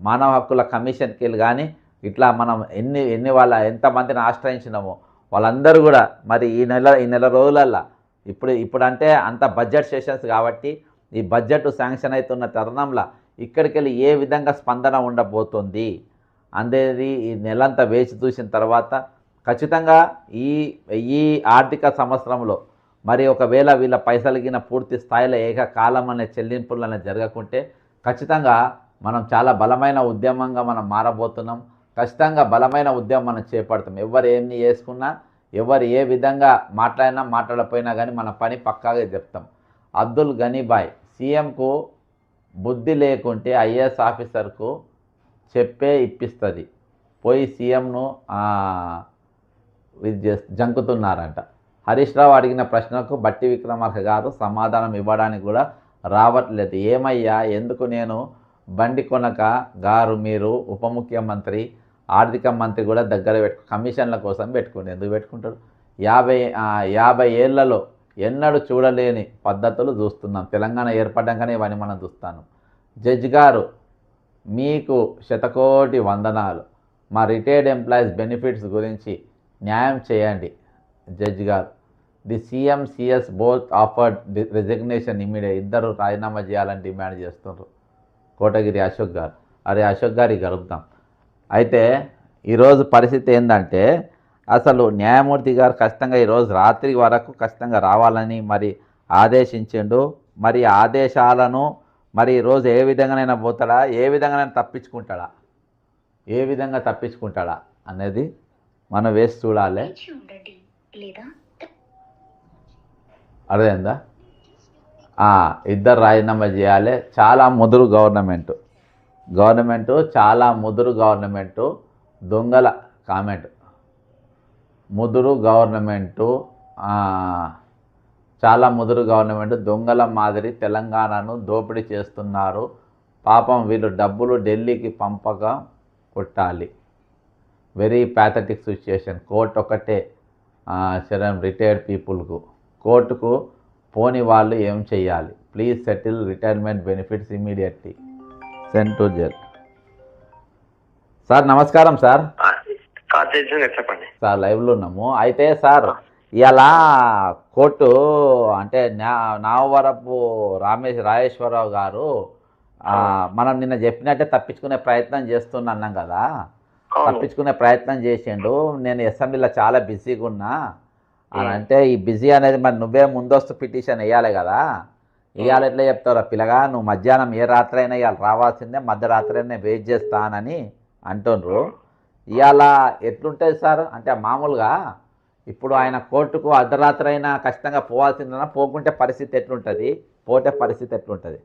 మానవ హక్కుల కమిషన్కి వెళ్ళి కానీ, ఇట్లా మనం ఎంతమందిని ఆశ్రయించినామో వాళ్ళందరూ కూడా మరి ఈ నెల రోజులల్లో ఇప్పుడంటే అంత బడ్జెట్ సెషన్స్ కాబట్టి ఈ బడ్జెట్ శాంక్షన్ అవుతున్న తరుణంలో ఇక్కడికి వెళ్ళి ఏ విధంగా స్పందన ఉండబోతుంది అనేది ఈ నెలంతా వేచి చూసిన తర్వాత ఖచ్చితంగా ఈ ఆర్థిక సంవత్సరంలో మరి ఒకవేళ వీళ్ళ పైసలగిన పూర్తి స్థాయిలో ఏకకాలం అనే చెల్లింపులు జరగకుంటే ఖచ్చితంగా మనం చాలా బలమైన ఉద్యమంగా మనం మారబోతున్నాం. ఖచ్చితంగా బలమైన ఉద్యమం మనం చేపడతాం. ఎవరు ఏమి చేసుకున్నా, ఎవరు ఏ విధంగా మాట్లాడకపోయినా కానీ మన పని పక్కాగా చెప్తాం. అబ్దుల్ గనీభాయ్ సీఎంకు బుద్ధి లేకుంటే ఐఏఎస్ ఆఫీసర్కు చెప్పే ఇప్పిస్తుంది, పోయి సీఎంను జంకుతున్నారంట. హరీష్ రావు అడిగిన ప్రశ్నకు బట్టి విక్రమార్క గారు సమాధానం ఇవ్వడానికి కూడా రావట్లేదు. ఏమయ్యా, ఎందుకు నేను బండి కొనక గారు మీరు ఉప ముఖ్యమంత్రి, ఆర్థిక మంత్రి కూడా దగ్గర కమిషన్ల కోసం పెట్టుకోండి. ఎందుకు పెట్టుకుంటారు? 50 ఏళ్లలో ఎన్నడూ చూడలేని పద్ధతులు చూస్తున్నాం. తెలంగాణ ఏర్పడ్డాకనే ఇవన్నీ మనం చూస్తాను. జడ్జి గారు మీకు శతకోటి వందనాలు. మా రిటైర్డ్ ఎంప్లాయీస్ బెనిఫిట్స్ గురించి న్యాయం చేయండి జడ్జి గారు. The CM CS both offered resignation immediate. ఇద్దరు రాజీనామా చేయాలని డిమాండ్ చేస్తున్నారు. కోటగిరి అశోక్ గారు. అరే అశోక్ గారికి గడుపుతాం. అయితే ఈరోజు పరిస్థితి ఏంటంటే అసలు న్యాయమూర్తి గారు ఖచ్చితంగా ఈరోజు రాత్రి వరకు ఖచ్చితంగా రావాలని మరి ఆదేశించిండు. మరి ఆదేశాలను మరి ఈరోజు ఏ విధంగానైనా పోతాడా, ఏ విధంగానైనా తప్పించుకుంటాడా అనేది మనం వేసి చూడాలి. అర్థమైందా? ఇద్దరు రాజీనామా చేయాలి. చాలా ముదురు గవర్నమెంటు చాలా ముదురు గవర్నమెంటు. దొంగల కామెంట్. ముదురు గవర్నమెంటు చాలా ముదురు గవర్నమెంట్ దొంగల మాదిరి తెలంగాణను దోపిడీ చేస్తున్నారు. పాపం వీళ్ళు డబ్బులు ఢిల్లీకి పంపక కొట్టాలి. Very pathetic situation. కోర్టు ఒకటే శరణ్ రిటైర్డ్ పీపుల్కు. కోర్టుకు పోని వాళ్ళు ఏం చెయ్యాలి? Please settle retirement benefits immediately. Send to gel. Sir నమస్కారం సార్. చెప్పండి సార్ లైవ్లో ఉన్నాము. అయితే సార్ ఇలా కోర్టు అంటే నావవరపు రాజేశ్వరరావు గారు మనం నిన్న చెప్పినట్టే తప్పించుకునే ప్రయత్నం చేస్తున్నాం కదా. తప్పించుకునే ప్రయత్నం చేసిండు. నేను అసెంబ్లీలో చాలా బిజీగా ఉన్నా అని అంటే ఈ బిజీ అనేది మరి నువ్వే ముందస్తు పిటిషన్ వేయాలి కదా. ఇవాళ ఎట్లా చెప్తారా పిల్లగా, నువ్వు మధ్యాహ్నం ఏ రాత్రి అయినా ఇవాళ రావాల్సిందే, మధ్యరాత్రి అయినా వెయిట్ చేస్తానని అంటుండ్రు. ఇవాళ ఎట్లుంటుంది సార్? అంటే మామూలుగా ఇప్పుడు ఆయన కోర్టుకు అర్ధరాత్రి అయినా ఖచ్చితంగా పోవాల్సిందేనా? పోకుంటే పరిస్థితి ఎట్లుంటుంది? పోతే పరిస్థితి ఎట్లుంటుంది?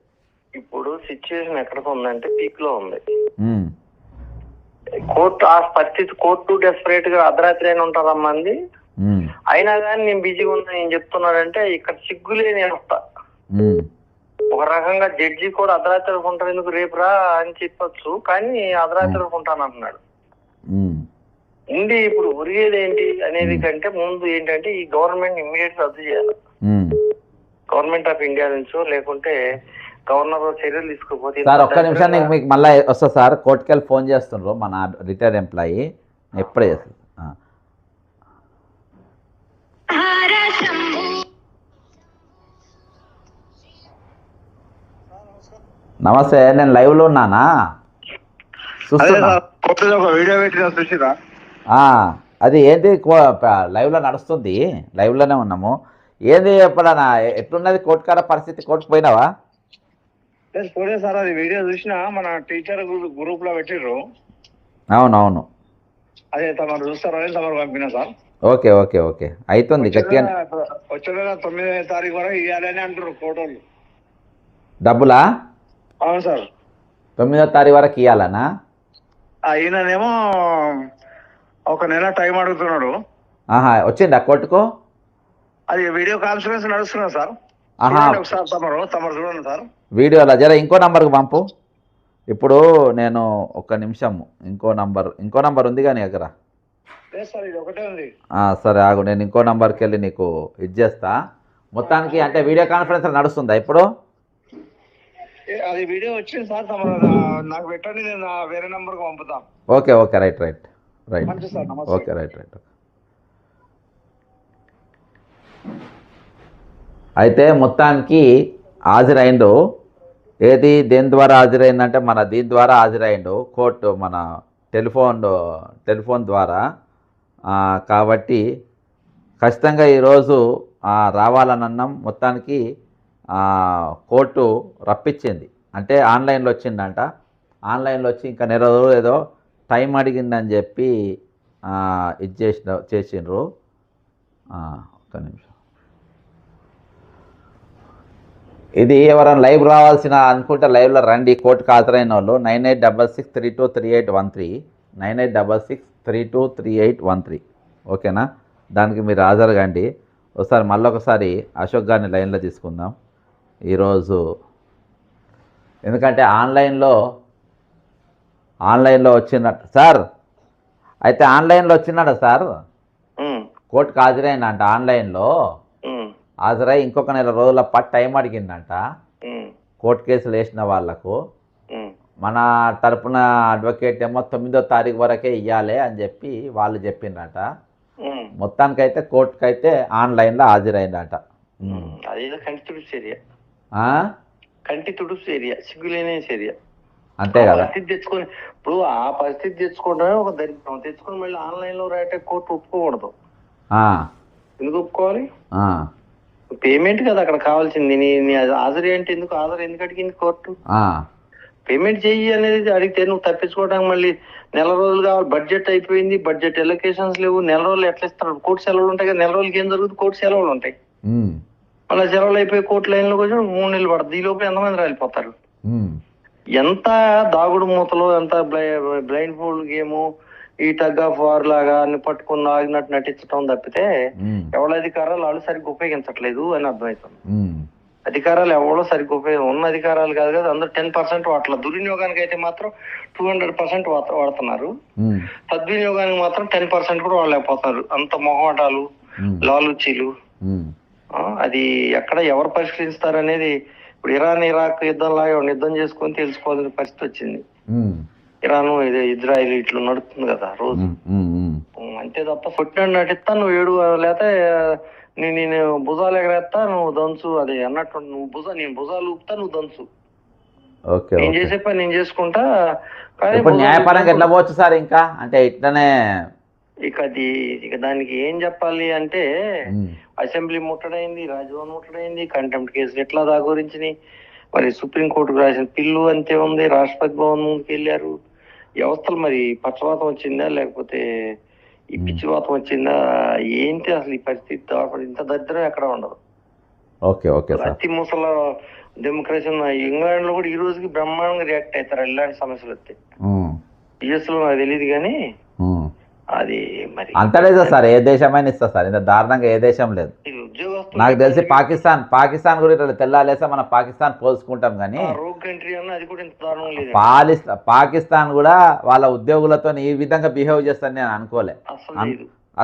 ఇప్పుడు సిచ్యువేషన్ ఎక్కడ ఉందంటే పీక్ లో ఉంది. కోర్టు ఆ పరిస్థితి, కోర్టు డెస్పరేట్ గా అర్ధరాత్రి అయినా ఉంటారమ్మంది. అయినా కానీ నేను బిజీగా ఉన్నా ఏం చెప్తున్నాడంటే ఇక్కడ సిగ్గులేని వస్తా. ఒక రకంగా జడ్జి కూడా అర్ధరాత్రి ఉంటారు, ఎందుకు రేపు రా అని చెప్పొచ్చు, కానీ అర్ధరాత్రి ఉంటాను అంటున్నాడు. ఉండి ఇప్పుడు ఒరిగేది ఏంటి అనేది కంటే ముందు ఏంటంటే ఈ గవర్నమెంట్ ఇమ్మీడియట్ రద్దు చేయాలి. గవర్నమెంట్ ఆఫ్ ఇండియా నుంచో లేకుంటే గవర్నర్ చర్యలు తీసుకోకపోతే. సార్ ఒక్క నిమిషాన్ని మీకు మళ్ళీ వస్తా సార్. కోర్టుకెళ్ళి ఫోన్ చేస్తుండ్రు మన రిటైర్డ్ ఎంప్లాయీ. ఎప్పుడే చేస్తారు. నమస్తే, నేను లైవ్లో ఉన్నానా? చూస్తున్నా. ఒక వీడియో పెట్టిన చూసిరా? అది ఏంటి లైవ్లో నడుస్తుంది, లైవ్లోనే ఉన్నాము. ఏంది ఎప్పుడన్నా ఎట్లున్నది కోర్టుకాడ పరిస్థితి? కోర్టుకు పోయినావా? పోలే సార్, అది వీడియో చూసిన మన టీచర్ గ్రూప్ లో పెట్టిర్రు. అవునవును, అదే తమరు చూస్తారని తమరు పంపినా సార్. ఓకే ఓకే ఓకే, అవుతుంది గట్టిగా. వచ్చే నెల 9వ తారీఖు వరకు ఇవ్వాలని అంటారు కోటోళ్ళు. డబ్బులా? అవును సార్. 9వ తారీఖు వరకు ఇవ్వాలనా? ఈయననేమో ఒక నెల టైం అడుగుతున్నాడు. వచ్చిందా కోర్టుకు? అది వీడియో కాన్ఫరెన్స్ నడుస్తున్నా సార్. ఒకసారి తమరు చూడండి సార్ వీడియోలో. జర ఇంకో నంబర్కి పంపు. ఇప్పుడు నేను ఒక్క నిమిషం, ఇంకో నంబర్ ఉంది కానీ దగ్గర. సార్ ఇది ఒకటే ఉంది. సరే ఆగు, నేను ఇంకో నంబర్కి వెళ్ళి నీకు ఇది చేస్తా. మొత్తానికి అంటే వీడియో కాన్ఫరెన్స్ నడుస్తుందా ఇప్పుడు? అది వీడియో వచ్చింది సార్, తమరు నాకు పెట్టండి, నేను వేరే నంబర్కి పంపుతా. Okay okay, right right right, మంచిది సార్, నమస్తే. Okay right right. అయితే మొత్తానికి హాజరైండు. ఏది దేని ద్వారా హాజరైందంటే మన దీని ద్వారా హాజరైండు కోర్టు, మన టెలిఫోన్ ద్వారా. కాబట్టి ఖచ్చితంగా ఈరోజు రావాలనన్నాం. మొత్తానికి కోర్టు రప్పించింది. అంటే ఆన్లైన్లో వచ్చిందంట. ఆన్లైన్లో వచ్చి ఇంకా నెల రోజులు ఏదో టైం అడిగిందని చెప్పి ఇది చేసిండ్రు. ఒక్క నిమిషం. ఇది ఎవరైనా లైవ్ రావాల్సిన అనుకుంటే లైవ్లో రండి. కోర్టుకు హాజరైన వాళ్ళు 9866323813, 9866323813. ఓకేనా? దానికి మీరు హాజరు కండి. ఒకసారి మళ్ళొకసారి అశోక్ గారిని లైన్లో తీసుకుందాం ఈరోజు. ఎందుకంటే ఆన్లైన్లో వచ్చిందట సార్. అయితే ఆన్లైన్లో వచ్చిందట సార్, కోర్టుకు హాజరైందంట. ఆన్లైన్లో హాజరై ఇంకొక నెల రోజుల పాటు టైం అడిగిందంట కోర్టు కేసులు వేసిన వాళ్లకు. మన తరపున అడ్వకేట్ ఏమో 9వ తారీఖు వరకే ఇవ్వాలి అని చెప్పి వాళ్ళు చెప్పిందట. మొత్తానికైతే కోర్టుకైతే ఆన్లైన్లో హాజరైందట. కంటి తుడుసు ఏరియా, సిగ్గులేని ఏరియా. అంతే కదా. తెచ్చుకొని ఇప్పుడు ఆ పరిస్థితి తెచ్చుకోవడమే ఒక దరిద్రం. తెచ్చుకొని మళ్ళీ ఆన్లైన్లో రాయటే కోర్టు ఒప్పుకోకూడదు. ఎందుకు ఒప్పుకోవాలి? పేమెంట్ కదా అక్కడ కావాల్సింది. నీ హాజరు అంటే ఎందుకు అడిగింది కోర్టు? పేమెంట్ చెయ్యి అనేది అడిగితే నువ్వు తప్పించుకోవడానికి మళ్ళీ నెల రోజులు కావాలి. బడ్జెట్ అయిపోయింది, బడ్జెట్ ఎలొకేషన్స్ లేవు. నెల రోజులు ఎట్లా ఇస్తారు? కోర్టు సెలవులు ఉంటాయి కదా. నెల రోజులకి ఏం జరుగుతుంది? కోర్టు సెలవులు ఉంటాయి. మళ్ళీ సెలవులు అయిపోయి కోర్టు లైన్లో కొంచెం 3 నెలలు పడుతుంది. ఈ లోపల ఎంతమంది రాలిపోతారు? ఎంత దాగుడు మూతలు, ఎంత బ్లైండ్ ఫోల్డ్ గేము, ఈ టగ్ ఆఫ్ వార్ లాగా అన్ని పట్టుకుని ఆగినట్టు నటించడం తప్పితే ఎవరి అధికారాలు వాళ్ళు సరిగ్గా ఉపయోగించట్లేదు అని అర్థమవుతుంది. అధికారాలు ఎవరో సరిగ్గా ఉన్న అధికారాలు కాదు కదా, అందరూ 10% వాట్ల. దుర్వినియోగానికి అయితే మాత్రం 200% వాడుతున్నారు. సద్వినియోగానికి మాత్రం 10% కూడా వాడలేకపోతున్నారు. అంత మొహమాటాలు, లాలుచీలు. అది ఎక్కడ ఎవరు పరిష్కరిస్తారు అనేది ఇప్పుడు ఇరాన్ ఇరాక్ యుద్ధం లాగా యుద్ధం చేసుకొని తెలుసుకోవాల్సిన పరిస్థితి వచ్చింది. ఇరాను ఇజ్రాయిల్ ఇట్లా నడుస్తుంది కదా రోజు. అంతే తప్ప పుట్టినాడు నటిస్తా నువ్వు ఏడు, లేకపోతే నేను భుజాలు ఎగరేస్తా నువ్వు దంచు, అది అన్నట్టు. నేను భుజాలు ఊపుతా నువ్వు దంచు. నేను చేసే పని నేను చేసుకుంటా. కానీ న్యాయపరంగా ఎట్లా పోవచ్చు సార్? ఇంకా అంటే ఇట్లనే ఇక దానికి ఏం చెప్పాలి అంటే, అసెంబ్లీ ముట్టడైంది, రాజ్భవన్ ముట్టడైంది, కంటెంప్ట్ కేసులు ఎట్లా దాగురించినాయి. మరి సుప్రీంకోర్టుకు రాసిన పిల్లు అంతే ఉంది. రాష్ట్రపతి భవన్ ముందుకు వెళ్ళారు. వ్యవస్థలు మరి పక్షవాతం వచ్చిందా లేకపోతే ఈ పిచ్చివాతం వచ్చిందా ఏంటి అసలు ఈ పరిస్థితి? ఇంత దరిద్రం ఎక్కడ ఉండదు. అతి ముసల డెమోక్రసీ ఉన్న ఇంగ్లాండ్ లో కూడా ఈ రోజుకి బ్రహ్మాండంగా రియాక్ట్ అవుతారు ఇలాంటి సమస్యలు వస్తే. యుఎస్ లో నాకు తెలియదు కానీ అది మరి అంత లేదు సార్. ఏ దేశమైనా ఇస్తా సార్, ఇంత దారుణంగా ఏ దేశం లేదు. నాకు తెలిసి పాకిస్తాన్ గురించి తెల్లాలేసా మనం పాకిస్తాన్ పోల్చుకుంటాం కానీ పాకిస్తాన్ కూడా వాళ్ళ ఉద్యోగులతో ఈ విధంగా బిహేవ్ చేస్తాను నేను అనుకోలే.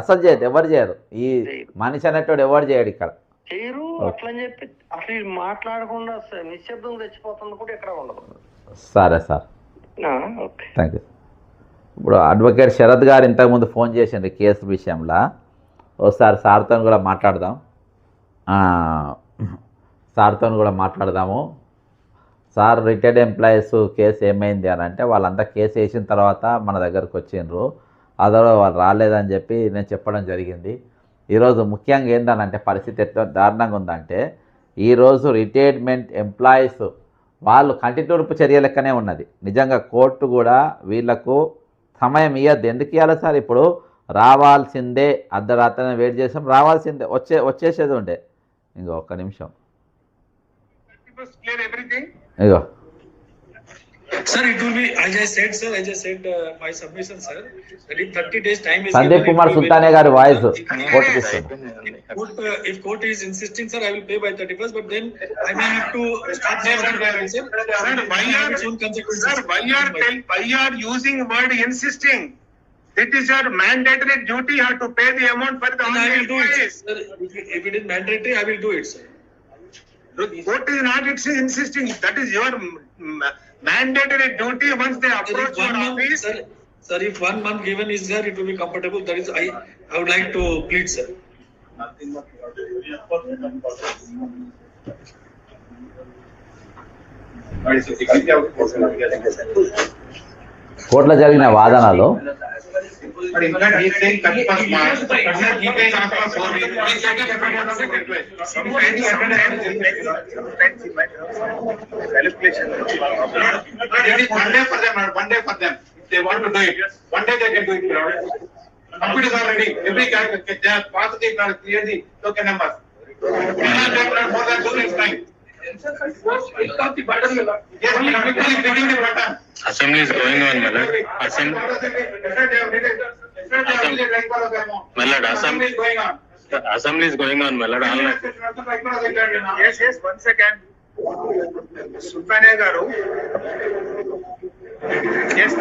అసలు చేయదు, ఎవరు చేయరు. ఈ మనిషి అనేటోడు ఎవరు చేయడు ఇక్కడ. చేయరు అట్లా అని చెప్పి అసలు మాట్లాడకుండా నిశ్శబ్దం తెచ్చిపోతుంది కూడా ఎక్కడ ఉండదు. సరే సార్, థ్యాంక్ యూ. ఇప్పుడు అడ్వకేట్ శరత్ గారు ఇంతకుముందు ఫోన్ చేసిండ్రు కేసు విషయంలో. ఒకసారి సార్తో కూడా మాట్లాడదాము. సార్ రిటైర్డ్ ఎంప్లాయీస్ కేసు ఏమైంది అని అంటే వాళ్ళంతా కేసు వేసిన తర్వాత మన దగ్గరకు వచ్చిండ్రు, అదో వాళ్ళు రాలేదని చెప్పి నేను చెప్పడం జరిగింది. ఈరోజు ముఖ్యంగా ఏంటనంటే పరిస్థితి ఎట్లా దారుణంగా ఉందంటే ఈరోజు రిటైర్మెంట్ ఎంప్లాయీస్ వాళ్ళు కంటితుడుపు చర్య లెక్కనే ఉన్నది. నిజంగా కోర్టు కూడా వీళ్లకు సమయం ఇవ్వద్దు. ఎందుకు ఇవ్వాలి సార్? ఇప్పుడు రావాల్సిందే, అర్ధరాత్రి వెయిట్ చేసాం, రావాల్సిందే, వచ్చేసేది ఉండే. ఇంకో ఒక్క నిమిషం, ఇగో Sir, it will be, as I said, sir, my submission, sir, that if 30 days time is Sandeep Kumar Sultane గారి వాయిస్ కోర్టుకి ఇస్తుంది. if court is insisting, sir, I will pay by 31st, but then I may have to start paying, sir. Why you are using word insisting? It is your mandatory duty. You have to pay the amount for the And I will do it, employees. sir. If it is mandatory, I will do it, sir. What is not insisting? That is your mandatory duty. Once they Sir, approach if your 1 month, office, sir, if 1 month given is there, it will be comfortable. That is, I would like to plead, sir. కోర్టులో జరిగిన వాదనలో but in fact he is saying 31st March. He can ask for 4 weeks. It is 1 day for them. 1 day for them. If they want to do it, 1 day they can do it. Computers are ready. Every calculator, they have passed the clear the token numbers. More than 2 weeks time. Yes, we are quickly taking the pattern. Assembly is going on, my lord. Assembly is going on. Assembly is going on, my lord. Yes, once again. Sultane garu. Yes,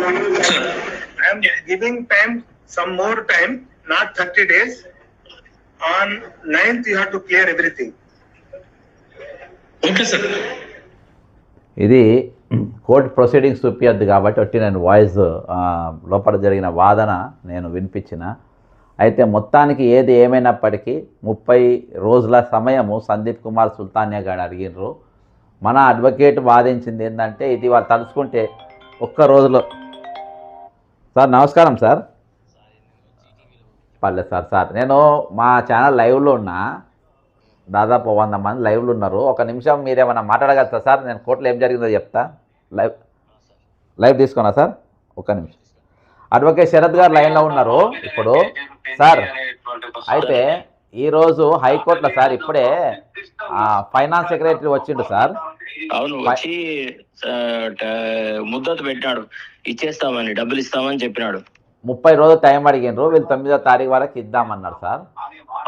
I am giving time, some more time, not 30 days. On 9th, you have to clear everything. Okay, sir. ఇది court proceedings చూపించద్దు కాబట్టి ఒట్టి నేను voice లోపల జరిగిన వాదన నేను వినిపించిన. అయితే మొత్తానికి ఏది ఏమైనప్పటికీ 30 రోజుల సమయము సందీప్ కుమార్ సుల్తానియా గారు అడిగినారు. మన అడ్వకేట్ వాదించింది ఏంటంటే ఇది వాళ్ళు తలుచుకుంటే ఒక్క రోజులో. సార్ నమస్కారం సార్. పర్లేదు సార్ నేను మా ఛానల్ లైవ్లో ఉన్నా, దాదాపు 100 మంది లైవ్లు ఉన్నారు. ఒక నిమిషం మీరేమన్నా మాట్లాడగలుగుతా సార్? నేను కోర్టులో ఏం జరిగిందో చెప్తా. లైవ్ తీసుకున్నా సార్, ఒక్క నిమిషం. అడ్వకేట్ శరత్ గారు లైన్లో ఉన్నారు ఇప్పుడు. సార్ అయితే ఈరోజు హైకోర్టులో సార్ ఇప్పుడే ఫైనాన్స్ సెక్రటరీ వచ్చిండు సార్. అవును, వచ్చి ముద్దతు పెట్టినాడు, ఇచ్చేస్తామని, డబ్బులు ఇస్తామని చెప్పినాడు. 30 రోజులు టైం అడిగినారు, వీళ్ళు 9వ తారీఖు వరకు ఇద్దామన్నారు సార్.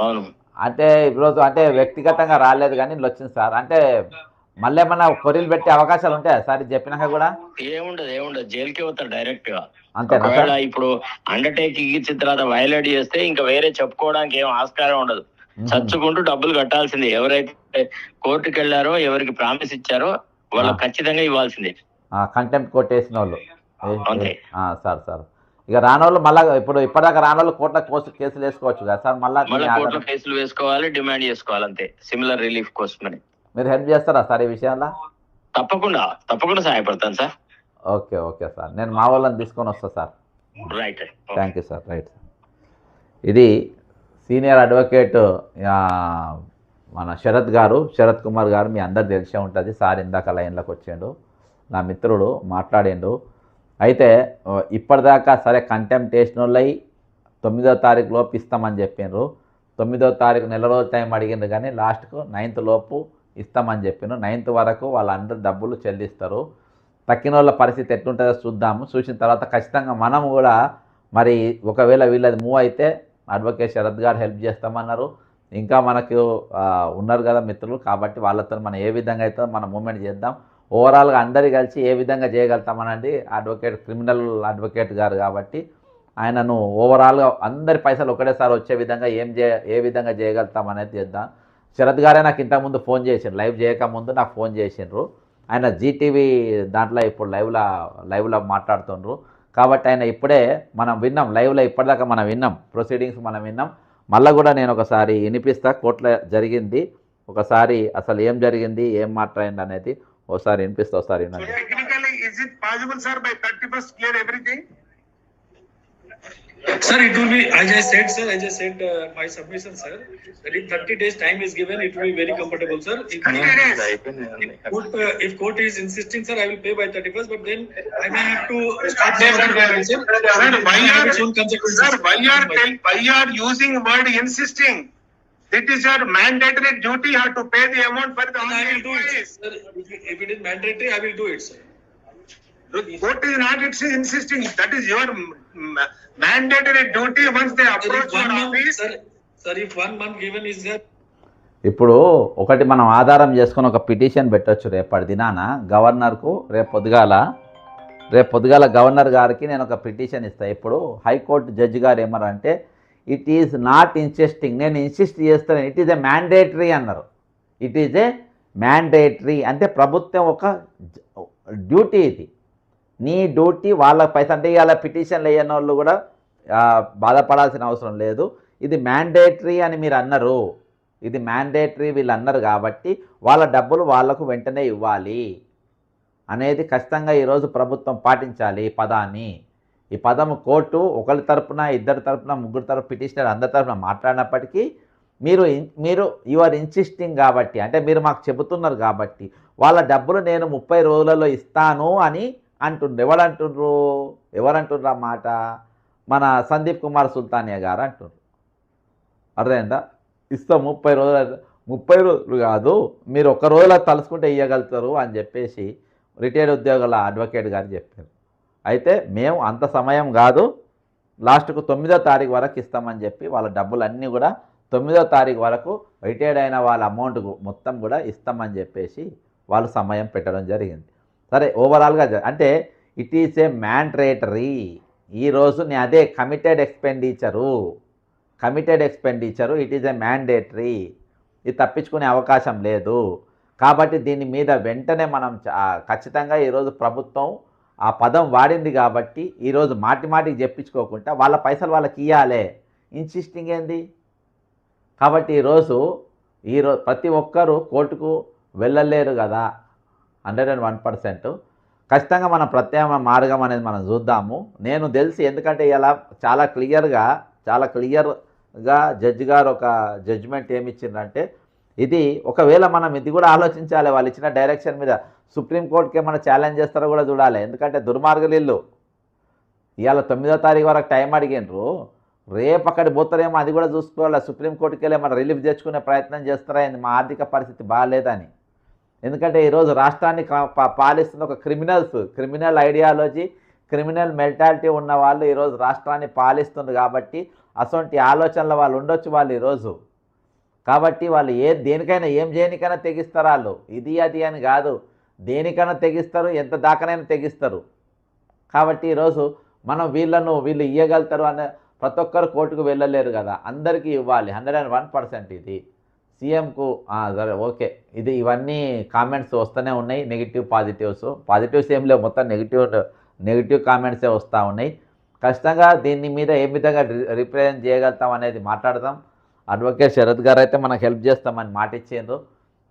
అవును, అంటే ఈరోజు అంటే వ్యక్తిగతంగా రాలేదు కానీ వీళ్ళు వచ్చింది సార్. అంటే మళ్ళీ ఏమన్నా కొరీలు పెట్టే అవకాశాలు ఉంటాయా సార్ ఇది చెప్పినాక కూడా? ఏముండదు, జైలుకి పోతారు డైరెక్ట్ గా. అంతేనా ఒకవేళ సార్? ఇప్పుడు అండర్టేకింగ్ ఇచ్చిన తర్వాత వైలేట్ చేస్తే ఇంకా వేరే చెప్పుకోవడానికి ఏం ఆస్కారం ఉండదు. చచ్చుకుంటూ డబ్బులు కట్టాల్సిందే. ఎవరైతే కోర్టుకు వెళ్ళారో, ఎవరికి ప్రామిస్ ఇచ్చారో వాళ్ళకి ఖచ్చితంగా ఇవ్వాల్సిందే. కంటెంప్ట్ కొట్టేసిన వాళ్ళు అంతే. సార్ ఇక రానోళ్ళు మళ్ళీ ఇప్పుడు ఇప్పటిదాకా రానోళ్ళు కోర్టులో కేసులు వేసుకోవచ్చు కదా సార్? మళ్ళీ కోర్టులో కేసులు వేసుకోవాలి, డిమాండ్ చేసుకోవాలి, అంతే. సిమిలర్ రిలీఫ్ కోసమని. మీరు హెల్ప్ చేస్తారా సార్ ఈ విషయంలో? తప్పకుండా సహాయపడతాను సార్. ఓకే సార్, నేను మా వాళ్ళని తీసుకొని వస్తా sir. Right. Thank you sir. Right sir. ఇది సీనియర్ అడ్వకేట్ మన శరత్ కుమార్ గారు, మీ అందరు తెలిసే ఉంటుంది. సార్ ఇందాక లైన్లోకి వచ్చిండు, నా మిత్రుడు మాట్లాడిండు. అయితే ఇప్పటిదాకా సరే కంటెంప్టేషన్ వాళ్ళు 9వ తారీఖు లోపు ఇస్తామని చెప్పిండ్రు. 9వ తారీఖు నెల రోజు టైం అడిగిండ్రు కానీ లాస్ట్కు 9th లోపు ఇస్తామని చెప్పిండ్రు. 9th వరకు వాళ్ళందరూ డబ్బులు చెల్లిస్తారు. తక్కిన వాళ్ళ పరిస్థితి ఎట్లుంటుందో చూద్దాము. చూసిన తర్వాత ఖచ్చితంగా మనం కూడా మరి ఒకవేళ వీళ్ళది మూవ్ అయితే అడ్వకేట్ శరత్ గారు హెల్ప్ చేస్తామన్నారు. ఇంకా మనకు ఉన్నారు కదా మిత్రులు, కాబట్టి వాళ్ళతో మనం ఏ విధంగా అయితే మనం మూవ్మెంట్ చేద్దాం. ఓవరాల్గా అందరి కలిసి ఏ విధంగా చేయగలుగుతామనండి. అడ్వకేట్ క్రిమినల్ అడ్వకేట్ గారు కాబట్టి ఆయనను ఓవరాల్గా అందరి పైసలు ఒకటేసారి వచ్చే విధంగా ఏ విధంగా చేయగలుగుతామనేది చేద్దాం. శరత్ గారే నాకు ఇంతకుముందు ఫోన్ చేసిండ్రు, లైవ్ చేయకముందు నాకు ఫోన్ చేసిండ్రు. ఆయన జీటీవీ దాంట్లో ఇప్పుడు లైవ్లో మాట్లాడుతుండ్రు. కాబట్టి ఆయన ఇప్పుడే మనం విన్నాం, లైవ్లో ఇప్పటిదాకా మనం విన్నాం, ప్రొసీడింగ్స్ మనం విన్నాం. మళ్ళీ కూడా నేను ఒకసారి వినిపిస్తా కోర్టులో జరిగింది, ఒకసారి అసలు ఏం జరిగింది, ఏం మాట్లాడింది అనేది ఒకసారి వినిపిస్తా, ఒకసారి వినండి. Technically, is it possible, sir, by 31st clear everything? Sir, it will be, as I said, sir, as I said, my submission, sir, that if 30 days time is given, it will be very comfortable, sir. If court is insisting, sir, I will pay by 31st, but then I may have to start some other transaction. Sir, why are, its own consequences. sir, why are using word insisting? It is your mandatory duty, you have to pay the amount for the I will do it, sir. If it is mandatory, I will do it, sir. The court is not insisting, that is your mandatory duty once they Sir, approach if 1 your month, office. sir, if 1 month given is there. ఇప్పుడు ఒకటి మనం ఆధారం చేసుకొని ఒక petition పెట్టొచ్చు రేపటి దినాన గవర్నర్కు. రేపు పొద్దుగాల గవర్నర్ గారికి నేను ఒక పిటిషన్ ఇస్తాను. ఇప్పుడు హైకోర్టు జడ్జి గారు ఏమన్నారంటే ఇట్ ఈజ్ నాట్ ఇన్సిస్టింగ్, నేను ఇన్సిస్ట్ చేస్తాను, ఇట్ ఈజ్ ఎ మ్యాండేటరీ అన్నారు. ఇట్ ఈజ్ ఏ మ్యాండేటరీ అంటే ప్రభుత్వం ఒక డ్యూటీ, ఇది నీ డ్యూటీ. వాళ్ళ పైసా అంటే ఇవాళ పిటిషన్లు వేయని వాళ్ళు కూడా బాధపడాల్సిన అవసరం లేదు. ఇది మ్యాండేటరీ అని మీరు అన్నారు, ఇది మ్యాండేటరీ వీళ్ళు అన్నారు కాబట్టి వాళ్ళ డబ్బులు వాళ్లకు వెంటనే ఇవ్వాలి అనేది ఖచ్చితంగా ఈరోజు ప్రభుత్వం పాటించాలి ఈ పదాన్ని. ఈ పదము కోర్టు ఒకరి తరపున, ఇద్దరి తరపున, ముగ్గురు తరపున, పిటిషనర్ అందరి తరపున మాట్లాడినప్పటికీ మీరు యు ఆర్ ఇన్సిస్టింగ్ కాబట్టి, అంటే మీరు మాకు చెబుతున్నారు కాబట్టి వాళ్ళ డబ్బులు నేను 30 రోజులలో ఇస్తాను అని అంటుండ్రు. ఎవరంటుండ్రు ఆ మాట? మన సందీప్ కుమార్ సుల్తానియా గారు అంటుండ్రు. అర్థమైందా? ఇస్తాం 30 రోజులు కాదు, మీరు 1 రోజులో తలుసుకుంటే ఇవ్వగలుగుతారు అని చెప్పేసి రిటైర్డ్ ఉద్యోగుల అడ్వకేట్ గారు చెప్పారు. అయితే మేము అంత సమయం కాదు, లాస్ట్కు 9వ తారీఖు వరకు ఇస్తామని చెప్పి వాళ్ళ డబ్బులన్నీ కూడా 9వ తారీఖు వరకు రిటైర్డ్ అయిన వాళ్ళ అమౌంట్ మొత్తం కూడా ఇస్తామని చెప్పేసి వాళ్ళు సమయం పెట్టడం జరిగింది. సరే, ఓవరాల్గా అంటే ఇట్ ఈస్ ఏ మ్యాండేటరీ. ఈరోజు నేను అదే committed expenditure it is a mandatory. ఇది తప్పించుకునే అవకాశం లేదు. కాబట్టి దీని మీద వెంటనే మనం ఖచ్చితంగా ఈరోజు ప్రభుత్వం ఆ పదం వాడింది కాబట్టి ఈరోజు మాటికి చెప్పించుకోకుండా వాళ్ళ పైసలు వాళ్ళకి ఇవ్వాలి. ఇన్సిస్టింగ్ ఏంది? కాబట్టి ఈరోజు ప్రతి ఒక్కరూ కోర్టుకు వెళ్ళలేరు కదా 101%. ఖచ్చితంగా మనం ప్రత్యామ్నాయ మార్గం అనేది మనం చూద్దాము. నేను తెలిసి ఎందుకంటే ఇలా చాలా క్లియర్గా జడ్జి గారు ఒక జడ్జిమెంట్ ఏమి ఇచ్చిందంటే ఇది ఒకవేళ మనం ఇది కూడా ఆలోచించాలి. వాళ్ళు ఇచ్చిన డైరెక్షన్ మీద సుప్రీంకోర్టుకి ఏమైనా ఛాలెంజ్ చేస్తారో కూడా చూడాలి. ఎందుకంటే దుర్మార్గులు ఇవాళ 9వ తారీఖు వరకు టైం అడిగినరు, రేపు అక్కడికి పోతారేమో అది కూడా చూసుకోవాలి. సుప్రీంకోర్టుకి వెళ్ళి ఏమైనా రిలీఫ్ తెచ్చుకునే ప్రయత్నం చేస్తారా? మా ఆర్థిక పరిస్థితి బాగాలేదని. ఎందుకంటే ఈరోజు రాష్ట్రాన్ని పాలిస్తున్న ఒక క్రిమినల్ ఐడియాలజీ, క్రిమినల్ మెంటాలిటీ ఉన్న వాళ్ళు ఈరోజు రాష్ట్రాన్ని పాలిస్తున్నారు. కాబట్టి అసొంటి ఆలోచనలు వాళ్ళు ఉండొచ్చు వాళ్ళు ఈరోజు. కాబట్టి వాళ్ళు దేనికైనా ఏం చేయనికైనా తెగిస్తారు. వాళ్ళు ఇది అది అని కాదు, దేనికైనా తెగిస్తారు, ఎంత దాకానైనా తెగిస్తారు. కాబట్టి ఈరోజు మనం వీళ్ళు ఇవ్వగలుగుతారు అనే ప్రతి ఒక్కరు కోర్టుకు వెళ్ళలేరు కదా, అందరికీ ఇవ్వాలి 101%. ఇది సీఎంకు సరే ఓకే, ఇవన్నీ కామెంట్స్ వస్తూనే ఉన్నాయి, పాజిటివ్స్ ఏం లేవు, మొత్తం నెగిటివ్ కామెంట్సే వస్తూ ఉన్నాయి. ఖచ్చితంగా దీని మీద ఏ విధంగా రిప్రజెంట్ చేయగలుగుతాం అనేది మాట్లాడదాం. అడ్వకేట్ శరత్ గారు అయితే మనకు హెల్ప్ చేస్తామని మాట ఇచ్చిండ్రు.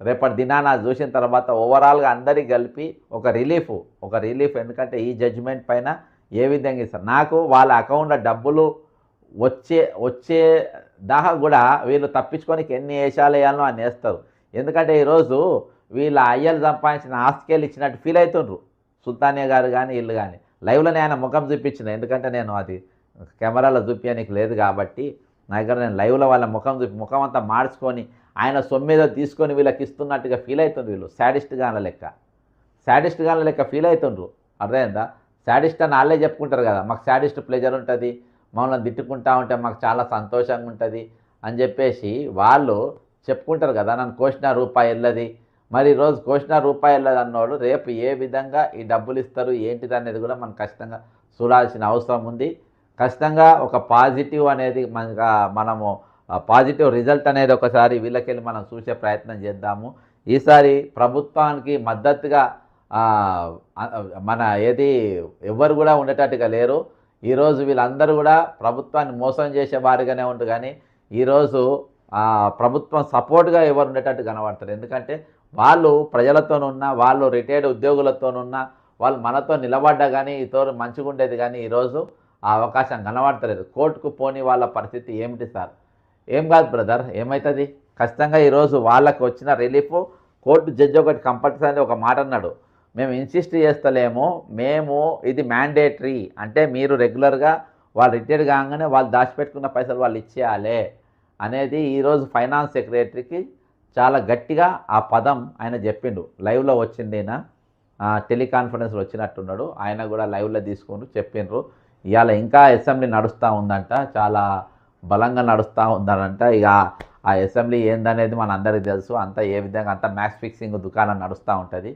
రేపటి దినాన చూసిన తర్వాత ఓవరాల్గా అందరికీ కలిపి ఒక రిలీఫ్ ఎందుకంటే ఈ జడ్జిమెంట్ పైన ఏ విధంగా ఇస్తారు. నాకు వాళ్ళ అకౌంట్లో డబ్బులు వచ్చే దాకా కూడా వీళ్ళు తప్పించుకోనికి ఎన్ని వేషాలు వేయాలో అని వేస్తారు. ఎందుకంటే ఈరోజు వీళ్ళ అయ్యలు సంపాదించిన ఆస్తికేళ్ళు ఇచ్చినట్టు ఫీల్ అవుతుండ్రు సుల్తానియా గారు కానీ వీళ్ళు కానీ. లైవ్లోనే ఆయన ముఖం చూపించిన, ఎందుకంటే నేను అది కెమెరాలో చూపించడానికి లేదు కాబట్టి నా దగ్గర నేను లైవ్లో వాళ్ళ ముఖం అంతా మార్చుకొని ఆయన సొమ్మిదో తీసుకొని వీళ్ళకి ఇస్తున్నట్టుగా ఫీల్ అవుతుంది. వీళ్ళు శాడిస్ట్ గాన్ల లెక్క ఫీల్ అవుతుండ్రు. అర్థమైందా? శాడిస్ట్ అని వాళ్ళే చెప్పుకుంటారు కదా, మాకు శాడిస్ట్ ప్లెజర్ ఉంటుంది, మమ్మల్ని తిట్టుకుంటా ఉంటే మాకు చాలా సంతోషంగా ఉంటుంది అని చెప్పేసి వాళ్ళు చెప్పుకుంటారు కదా. నన్ను కోసిన రూపాయి వెళ్ళది, మరి ఈరోజు కోసిన రూపాయి వెళ్ళదు అన్నోడు రేపు ఏ విధంగా ఈ డబ్బులు ఇస్తారు ఏంటిది అనేది కూడా మనం ఖచ్చితంగా చూడాల్సిన అవసరం ఉంది. ఖచ్చితంగా ఒక పాజిటివ్ అనేది మనము పాజిటివ్ రిజల్ట్ అనేది ఒకసారి వీళ్ళకెళ్ళి మనం చూసే ప్రయత్నం చేద్దాము. ఈసారి ప్రభుత్వానికి మద్దతుగా ఎవరు కూడా ఉండేటట్టుగా లేరు. ఈరోజు వీళ్ళందరూ కూడా ప్రభుత్వాన్ని మోసం చేసే వారిగానే ఉంటుంది, కానీ ఈరోజు ప్రభుత్వం సపోర్ట్గా ఎవరు ఉండేటట్టు కనబడతారు. ఎందుకంటే వాళ్ళు ప్రజలతోనున్నా, వాళ్ళు రిటైర్డ్ ఉద్యోగులతోనున్నా, వాళ్ళు మనతో నిలబడ్డా కానీ ఈతో మంచిగా ఉండేది. కానీ ఈరోజు ఆ అవకాశం కనబడతలేదు. కోర్టుకు పోని వాళ్ళ పరిస్థితి ఏమిటి సార్? ఏం కాదు బ్రదర్, ఏమవుతుంది? ఖచ్చితంగా ఈరోజు వాళ్ళకు వచ్చిన రిలీఫ్ కోర్టు జడ్జి ఒకటి కంపల్సరీ ఒక మాట అన్నాడు, మేము ఇన్సిస్ట్ చేస్తలేము, మేము ఇది మ్యాండేటరీ, అంటే మీరు రెగ్యులర్గా వాళ్ళు రిటైర్డ్ కాగానే వాళ్ళు దాచిపెట్టుకున్న పైసలు వాళ్ళు ఇచ్చేయాలి అనేది ఈరోజు ఫైనాన్స్ సెక్రటరీకి చాలా గట్టిగా ఆ పదం ఆయన చెప్పిండు. లైవ్లో వచ్చింది, ఆయన టెలికాన్ఫరెన్స్లో వచ్చినట్టున్నాడు, ఆయన కూడా లైవ్లో తీసుకుంటూ చెప్పిండ్రు. ఇవాళ ఇంకా అసెంబ్లీ నడుస్తూ ఉందంట, చాలా బలంగా నడుస్తూ ఉందనంట. ఇక ఆ అసెంబ్లీ ఏందనేది మన అందరికీ తెలుసు. అంతా ఏ విధంగా అంతా మ్యాచ్ ఫిక్సింగ్ దుకాణం నడుస్తూ ఉంటుంది.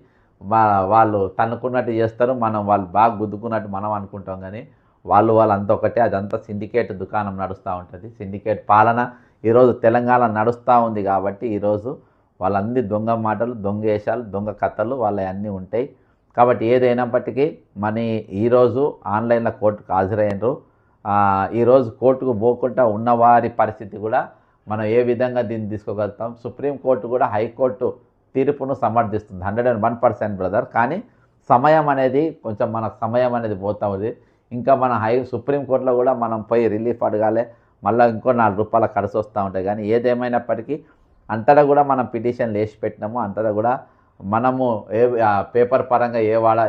వాళ్ళు తన్నుకున్నట్టు చేస్తారు, వాళ్ళు బాగా గుద్దుకున్నట్టు మనం అనుకుంటాం. కానీ వాళ్ళంతా ఒకటే, అదంతా సిండికేట్ దుకాణం నడుస్తూ ఉంటుంది. సిండికేట్ పాలన ఈరోజు తెలంగాణ నడుస్తూ ఉంది. కాబట్టి ఈరోజు వాళ్ళన్నీ దొంగ మాటలు, దొంగ వేషాలు, దొంగ కథలు వాళ్ళ అన్నీ ఉంటాయి. కాబట్టి ఏదైనప్పటికీ ఈరోజు ఆన్లైన్లో కోర్టుకు హాజరైనరు. ఈరోజు కోర్టుకు పోకుండా ఉన్నవారి పరిస్థితి కూడా మనం ఏ విధంగా దీన్ని తీసుకోగలుగుతాం? సుప్రీంకోర్టు కూడా హైకోర్టు తీర్పును సమర్థిస్తుంది 101% బ్రదర్. కానీ సమయం అనేది కొంచెం మన సమయం అనేది పోతా ఉంది. ఇంకా మన సుప్రీంకోర్టులో కూడా మనం పోయి రిలీఫ్ అడగాలి, మళ్ళీ ఇంకో 4 రూపాయల ఖర్చు వస్తూ ఉంటాయి. కానీ ఏదేమైనప్పటికీ అంతటా కూడా మనం పిటిషన్లు వేసి పెట్టినాము. అంతటా కూడా మనము పేపర్ పరంగా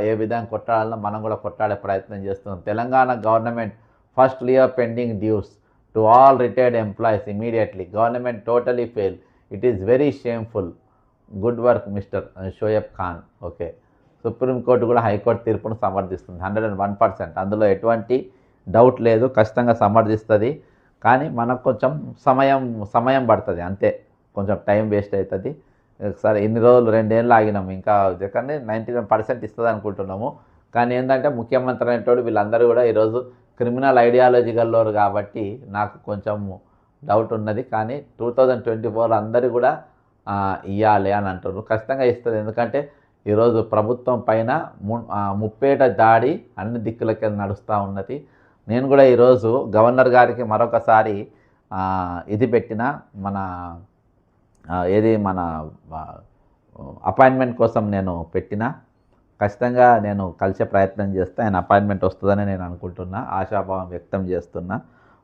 ఏ విధంగా కొట్టాలనో మనం కూడా కొట్టాడే ప్రయత్నం చేస్తున్నాం. Telangana government first clear pending dues to all retired employees immediately. Government totally fail. It is very shameful. Good work mister Shoaib Khan. Okay, supreme court కూడా హైకోర్టు తీర్పును సమర్థిస్తుంది 101%. అందులో ఎటువంటి డౌట్ లేదు, ఖచ్చితంగా సమర్థిస్తుంది. కానీ మనకు కొంచెం సమయం పడుతుంది, అంతే. కొంచెం టైం వేస్ట్ అవుతుంది. సరే, ఇన్ని రోజులు 2 ఏళ్ళు ఆగినాము, ఇంకా కానీ 99% ఇస్తుంది అనుకుంటున్నాము. కానీ ఏంటంటే ముఖ్యమంత్రి అనేటోడు వీళ్ళందరూ కూడా ఈరోజు క్రిమినల్ ఐడియాలజీ గల్లోరు కాబట్టి నాకు కొంచెం డౌట్ ఉన్నది. కానీ 2024 అందరూ కూడా ఇవ్వాలి అని అంటున్నారు. ఖచ్చితంగా ఇస్తుంది. ఎందుకంటే ఈరోజు ప్రభుత్వం పైన ముప్పేట దాడి అన్ని దిక్కులకి నడుస్తూ ఉన్నది. నేను కూడా ఈరోజు గవర్నర్ గారికి మరొకసారి ఇది పెట్టిన మన అపాయింట్మెంట్ కోసం నేను పెట్టిన. ఖచ్చితంగా నేను కలిసే ప్రయత్నం చేస్తే ఆయన అపాయింట్మెంట్ వస్తుందని నేను అనుకుంటున్నా, ఆశాభావం వ్యక్తం చేస్తున్నా.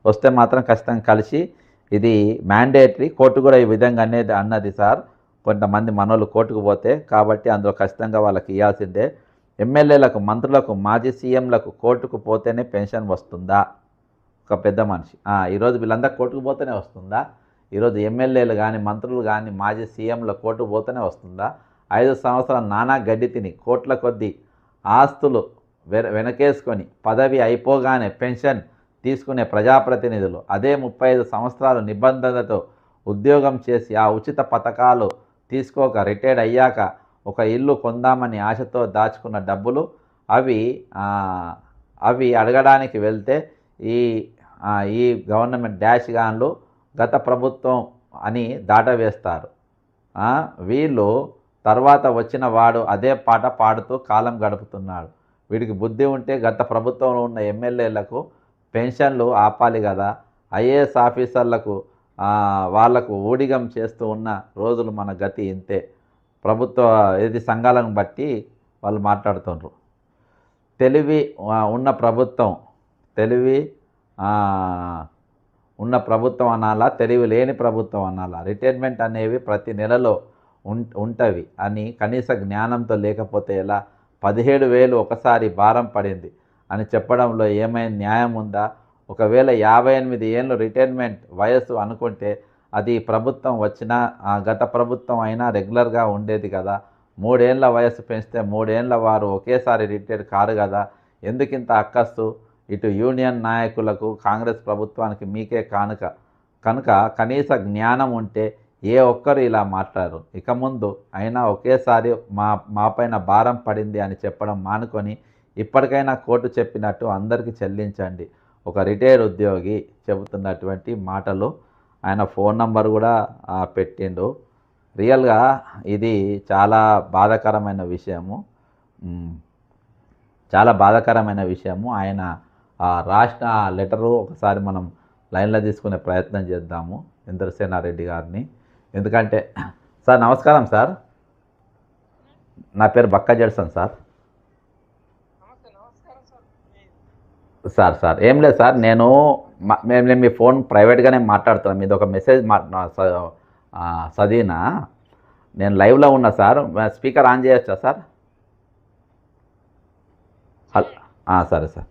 వస్తే మాత్రం ఖచ్చితంగా కలిసి, ఇది మ్యాండేటరీ, కోర్టు కూడా ఈ విధంగా అన్నది సార్. కొంతమంది మనోళ్ళు కోర్టుకు పోతే కాబట్టి అందులో ఖచ్చితంగా వాళ్ళకి ఇవ్వాల్సిందే. ఎమ్మెల్యేలకు, మంత్రులకు, మాజీ సీఎంలకు కోర్టుకు పోతేనే పెన్షన్ వస్తుందా? ఒక పెద్ద మనిషి ఈరోజు వీళ్ళందరూ కోర్టుకు పోతేనే వస్తుందా? ఈరోజు ఎమ్మెల్యేలు కానీ, మంత్రులు కానీ, మాజీ సీఎంల కోర్టుకు పోతేనే వస్తుందా? 5 సంవత్సరాలు నానా గడ్డి తిని కోట్ల కొద్దీ ఆస్తులు వెనకేసుకొని పదవి అయిపోగానే పెన్షన్ తీసుకునే ప్రజాప్రతినిధులు, అదే 35 సంవత్సరాలు నిబంధనలతో ఉద్యోగం చేసి ఆ ఉచిత పథకాలు తీసుకోక రిటైర్డ్ అయ్యాక ఒక ఇల్లు కొందామని ఆశతో దాచుకున్న డబ్బులు అవి అడగడానికి వెళ్తే ఈ గవర్నమెంట్ డాష్ గాన్లు గత ప్రభుత్వం అని దాటవేస్తారు. వీళ్ళు తర్వాత వచ్చిన వాడు అదే పాట పాడుతూ కాలం గడుపుతున్నాడు. వీడికి బుద్ధి ఉంటే గత ప్రభుత్వంలో ఉన్న ఎమ్మెల్యేలకు పెన్షన్లు ఆపాలి కదా. ఐఏఎస్ ఆఫీసర్లకు వాళ్లకు ఊడిగం చేస్తూ ఉన్న రోజులు మన గతి ఇంతే. ప్రభుత్వ సంఘాలను బట్టి వాళ్ళు మాట్లాడుతుండ్రు. తెలివి ఉన్న ప్రభుత్వం అనాలా, తెలివి లేని ప్రభుత్వం అనాలా? రిటైర్మెంట్ అనేవి ప్రతి నెలలో ఉంటవి అని కనీస జ్ఞానంతో లేకపోతే ఎలా? 17,000 ఒకసారి భారం పడింది అని చెప్పడంలో ఏమైనా న్యాయం ఉందా? ఒకవేళ 58 ఏళ్ళు రిటైర్మెంట్ వయస్సు అనుకుంటే అది ప్రభుత్వం వచ్చినా గత ప్రభుత్వం అయినా రెగ్యులర్గా ఉండేది కదా. 3 ఏళ్ళ వయస్సు పెంచితే 3 ఏళ్ళ వారు ఒకేసారి రిటైర్ కారు కదా. ఎందుకింత అక్కస్సు? ఇటు యూనియన్ నాయకులకు, కాంగ్రెస్ ప్రభుత్వానికి మీకే కనుక కనీస జ్ఞానం ఉంటే ఏ ఒక్కరు ఇలా మాట్లాడరు. ఇక ముందు అయినా ఒకేసారి మాపైన భారం పడింది అని చెప్పడం మానుకొని ఇప్పటికైనా కోర్టు చెప్పినట్టు అందరికీ చెల్లించండి. ఒక రిటైర్డ్ ఉద్యోగి చెబుతున్నటువంటి మాటలు. ఆయన ఫోన్ నంబర్ కూడా పెట్టిండు. రియల్గా ఇది చాలా బాధాకరమైన విషయము. ఆయన రాసిన లెటరు ఒకసారి మనం లైన్లో తీసుకునే ప్రయత్నం చేద్దాము ఇంద్రసేనారెడ్డి గారిని. ఎందుకంటే సార్ నమస్కారం సార్. నా పేరు బక్కా జడ్సన్ సార్. సార్ ఏం లేదు సార్, నేను మీ ఫోన్ ప్రైవేట్గానే మాట్లాడుతున్నాను. మీది ఒక మెసేజ్ చదివినా, నేను లైవ్లో ఉన్నా సార్. స్పీకర్ ఆన్ చేయొచ్చా సార్? సరే సార్.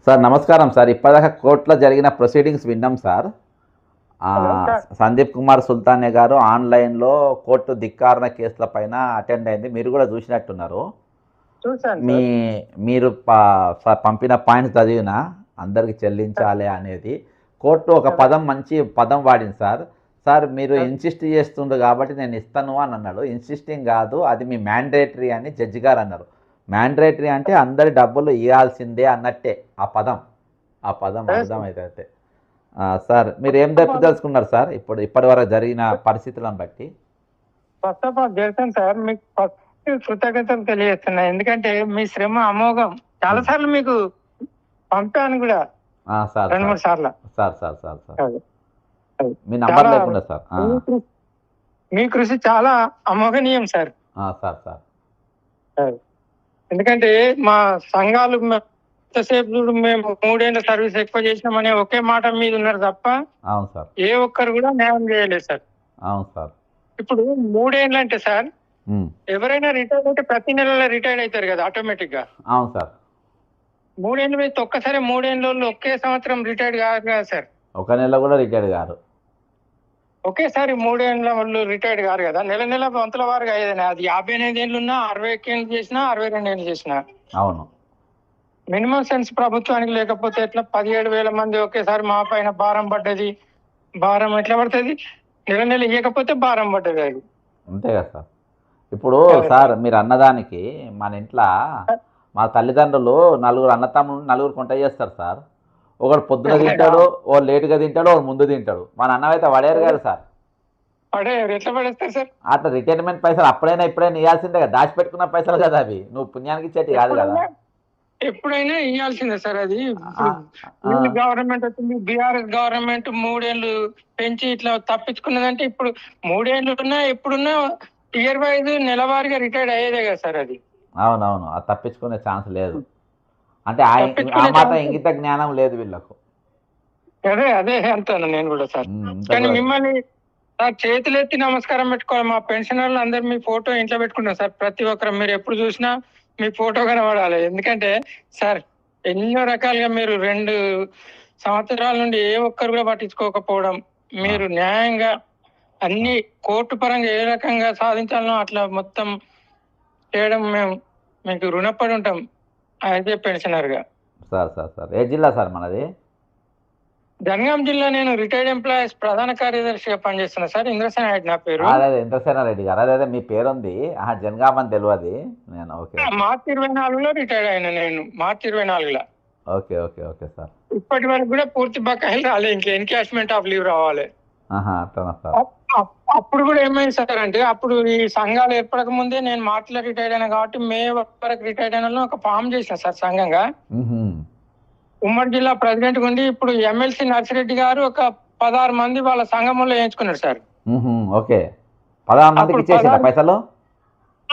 సార్ నమస్కారం సార్. ఇప్పటిదాకా కోర్టులో జరిగిన ప్రొసీడింగ్స్ విన్నాం సార్. సందీప్ కుమార్ సుల్తానే గారు ఆన్లైన్లో కోర్టు ధిక్కారణ కేసుల పైన అటెండ్ అయింది. మీరు కూడా చూసినట్టున్నారు. మీరు పంపిన పాయింట్స్ చదివిన అందరికి చెల్లించాలి అనేది కోర్టు ఒక మంచి పదం వాడింది సార్. సార్ మీరు ఇన్సిస్ట్ చేస్తుండ్రు కాబట్టి నేను ఇస్తాను అని అన్నాడు. ఇన్సిస్టింగ్ కాదు, అది మీ మ్యాండేటరీ అని జడ్జి గారు అన్నారు. మ్యాండేటరీ అంటే అందరి డబ్బులు ఇవ్వాల్సిందే అన్నట్టే ఆ పదం అర్థమైతే. సార్ మీరు ఏం తెలుసుకున్నారు సార్ ఇప్పటి వరకు జరిగిన పరిస్థితులను బట్టి? First of all Judson sir, మీకు ఫస్ట్ కృతజ్ఞతలు తెలియజేస్తున్నా. ఎందుకంటే మీ శ్రమ అమోఘం. చాలా సార్లు మీకు పంపాను కూడా, 2-3 సార్లు. మీ నంబర్ లేకుండా సార్. మీ కృషి చాలా అమోఘనీయం సార్. ఎందుకంటే మా సంఘాలు ఎంతసేపు చూడు మేము 3 ఏళ్ళ సర్వీస్ ఎక్కువ చేసినామనే ఒకే మాట మీద ఉన్నారు తప్ప ఏ ఒక్కరు కూడా న్యాయం చేయలేదు సార్. ఇప్పుడు 3 ఏళ్ళు అంటే సార్, ఎవరైనా రిటైర్ అయితే ప్రతి నెలలో రిటైర్ అవుతారు కదా ఆటోమేటిక్ గా. అవును సార్. 3 ఏళ్ళు వేస్తే ఒక్కసారి 3 ఏళ్ళలో ఒకే సంవత్సరం రిటైర్డ్ కాదు కదా సార్. ఒక నెల కూడా రిటైర్డ్ గారు. ఒకేసారి 3 ఏళ్ళ వాళ్ళు రిటైర్డ్ కారు కదా. నెల వంతుల వారుగా అయ్యేదని. అది 55 ఏళ్ళు ఉన్నా, 61 ఏళ్ళు చేసినా, 62 ఏళ్ళు చేసినా. అవును. మినిమం సెన్స్ ప్రభుత్వానికి లేకపోతే ఎట్లా? 17,000 మంది ఒకేసారి మా పైన భారం పడ్డది. భారం ఎట్లా పడుతుంది? నెల ఇవ్వకపోతే భారం పడ్డది. అది అంతే కదా సార్. ఇప్పుడు సార్ మీరు అన్నదానికి మన ఇంట్లో మా తల్లిదండ్రులు 4 అన్నతమ్ములు 4 కొంట చేస్తారు సార్. ఒకడు పొద్దున తింటాడు, ఓ లేటుగా తింటాడు, ఓ ముందు తింటాడు. మన అన్నమైతే పడేరు కదా సార్. ఎట్లా పడేస్తారు సార్? అట్లా రిటైర్మెంట్ పైసలు అప్పుడైనా ఇప్పుడైనా ఇవ్వాల్సిందే కదా. దాచిపెట్టుకున్న పైసలు కదా అవి, నువ్వు పుణ్యానికి ఇచ్చేటి కాదు కదా. ఎప్పుడైనా ఇవ్వాల్సిందే సార్. అది గవర్నమెంట్ వచ్చింది, బీఆర్ఎస్ గవర్నమెంట్ 3 ఏళ్ళు పెంచి ఇట్లా తప్పించుకున్నదంటే ఇప్పుడు 3 ఏళ్ళు ఉన్నా ఎప్పుడున్నా ఇయర్ వైజ్ నెలవారీగా రిటైర్డ్ అయ్యేదే కదా సార్. అది అవునవును, అది తప్పించుకునే ఛాన్స్ లేదు. అంటే ఆ మాట ఇంగిత జ్ఞానం లేదు వీళ్ళకు. అదే అంటాను నేను కూడా సార్. కానీ మిమ్మల్ని సార్ చేతులెత్తి నమస్కారం పెట్టుకోవాలి. మా పెన్షనర్లు అందరు మీ ఫోటో ఇంట్లో పెట్టుకుంటాం సార్. ప్రతి ఒక్కరు మీరు ఎప్పుడు చూసినా మీ ఫోటో కనబడాలి. ఎందుకంటే సార్ ఎన్నో రకాలుగా మీరు 2 సంవత్సరాల నుండి ఏ ఒక్కరు కూడా పట్టించుకోకపోవడం, మీరు న్యాయంగా అన్ని కోర్టు పరంగా ఏ రకంగా సాధించాలనో అట్లా మొత్తం చేయడం మేము మీకు రుణపడి ఉంటాం అయితే పెన్షనర్ గా. సార్ ఏ జిల్లా సార్ మనది? జనగాం జిల్లా. నేను రిటైర్డ్ ఎంప్లాయీస్ ప్రధాన కార్యదర్శిగా పనిచేస్తున్నా సార్. ఇంద్రసేన రెడ్డి నా పేరు. ఇంద్రసేన రెడ్డి గారు. అదే మీ పేరు ఉంది, జనగాం అని తెలియదు నేను. మార్చి 24లో రిటైర్డ్ అయినా నేను. మార్చి 24లో. Okay sir. ఇప్పటి వరకు కూడా పూర్తి బకాయిలు రాలేదు. ఇంకా ఎన్కాష్మెంట్ ఆఫ్ లీవ్ రావాలి. అప్పుడు కూడా ఏమైంది సార్ అంటే, అప్పుడు ఈ సంఘాలు ఏర్పడక ముందే నేను మార్చిలో రిటైర్డ్ అయినా కాబట్టి మే వరకు రిటైర్డ్ అయిన ఒక ఫామ్ చేసిన సార్ సంఘంగా. ఉమ్మడి జిల్లా ప్రెసిడెంట్ ఉండి ఇప్పుడు ఎమ్మెల్సీ నర్సిరెడ్డి గారు ఒక 16 మంది వాళ్ళ సంఘంలో వేయించుకున్నారు సార్.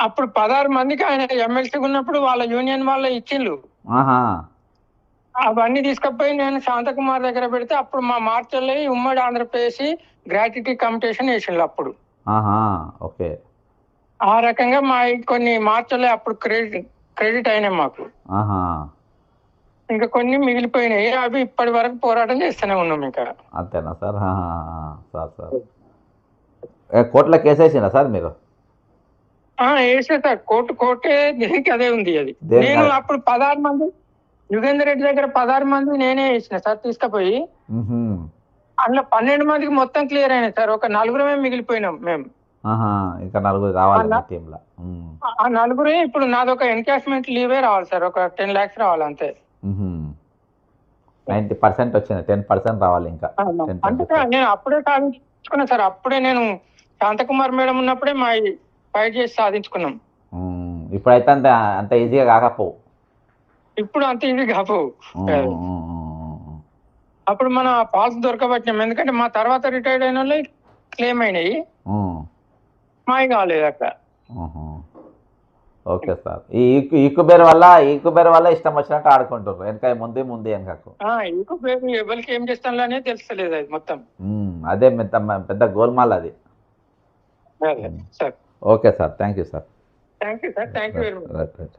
అప్పుడు 16 మందికి ఆయన ఎమ్మెల్సీ ఉన్నప్పుడు వాళ్ళ యూనియన్ వాళ్ళ ఇచ్చిండ్రు. అవన్నీ తీసుకపోయి నేను శాంతకుమార్ దగ్గర పెడితే అప్పుడు మా మార్చల్లో ఉమ్మడి ఆంధ్రప్రదేశ్ గ్రాట్యుటీ కాంపిటీషన్ వేసిండ్రు అప్పుడు. ఆ రకంగా మా కొన్ని మార్చల్లో అప్పుడు క్రెడిట్ అయినాయి మాకు. ఇంకా కొన్ని మిగిలిపోయినాయి. అవి ఇప్పటి వరకు పోరాటం చేస్తూనే ఉన్నాం. ఇంకా అంతేనా సార్? కోర్టులో కేసు వేసినా సార్ మీరు? వేసిన సార్. కోర్టే దీనికి అదే ఉంది. అది నేను అప్పుడు 16 మంది యుగేందర్ రెడ్డి దగ్గర 16 మంది నేనే వేసిన సార్ తీసుకుపోయి. అందులో 12 మందికి మొత్తం క్లియర్ అయినాయి సార్. ఒక 4 మిగిలిపోయినాం మేము. ఇంకా 4 రావాలి. ఆ 4 ఇప్పుడు నాదొక ఎన్కాష్మెంట్ లీవే రావాలి సార్. ఒక 10 lakhs రావాలి అంతే. 90% వచ్చింది, 10% రావాలి ఇంకా. అంటే నేను అప్పుడే సాధించుకున్నా సార్. అప్పుడే నేను శాంతకుమార్ మేడం ఉన్నప్పుడే మా ఫైట్ చేసి సాధించుకున్నాం. ఇప్పుడైతే అంత ఈజీగా కాకపోవు. ఇప్పుడు అంత ఈజీ కాకపోవు. అప్పుడు మన ఫాల్స్ దొరకబట్టినాం. ఎందుకంటే మా తర్వాత రిటైర్డ్ అయిన వాళ్ళు క్లెయిమ్ అయినాయి, మావి కాలేదు అక్కడ. Okay sir. ఈ ఈకుబేర్ వల్ల ఇష్టం వచ్చినట్టు ఆడుకుంటారు వెనక ముందు వెనకకు. ఇంకో పేరు ఎవరికి ఏం చేస్తాను అనేది తెలుస్తలేదు అది మొత్తం. అదే పెద్ద గోల్మాల్ అది. Sir okay sir, thank you sir. Thank you sir, thank you very much.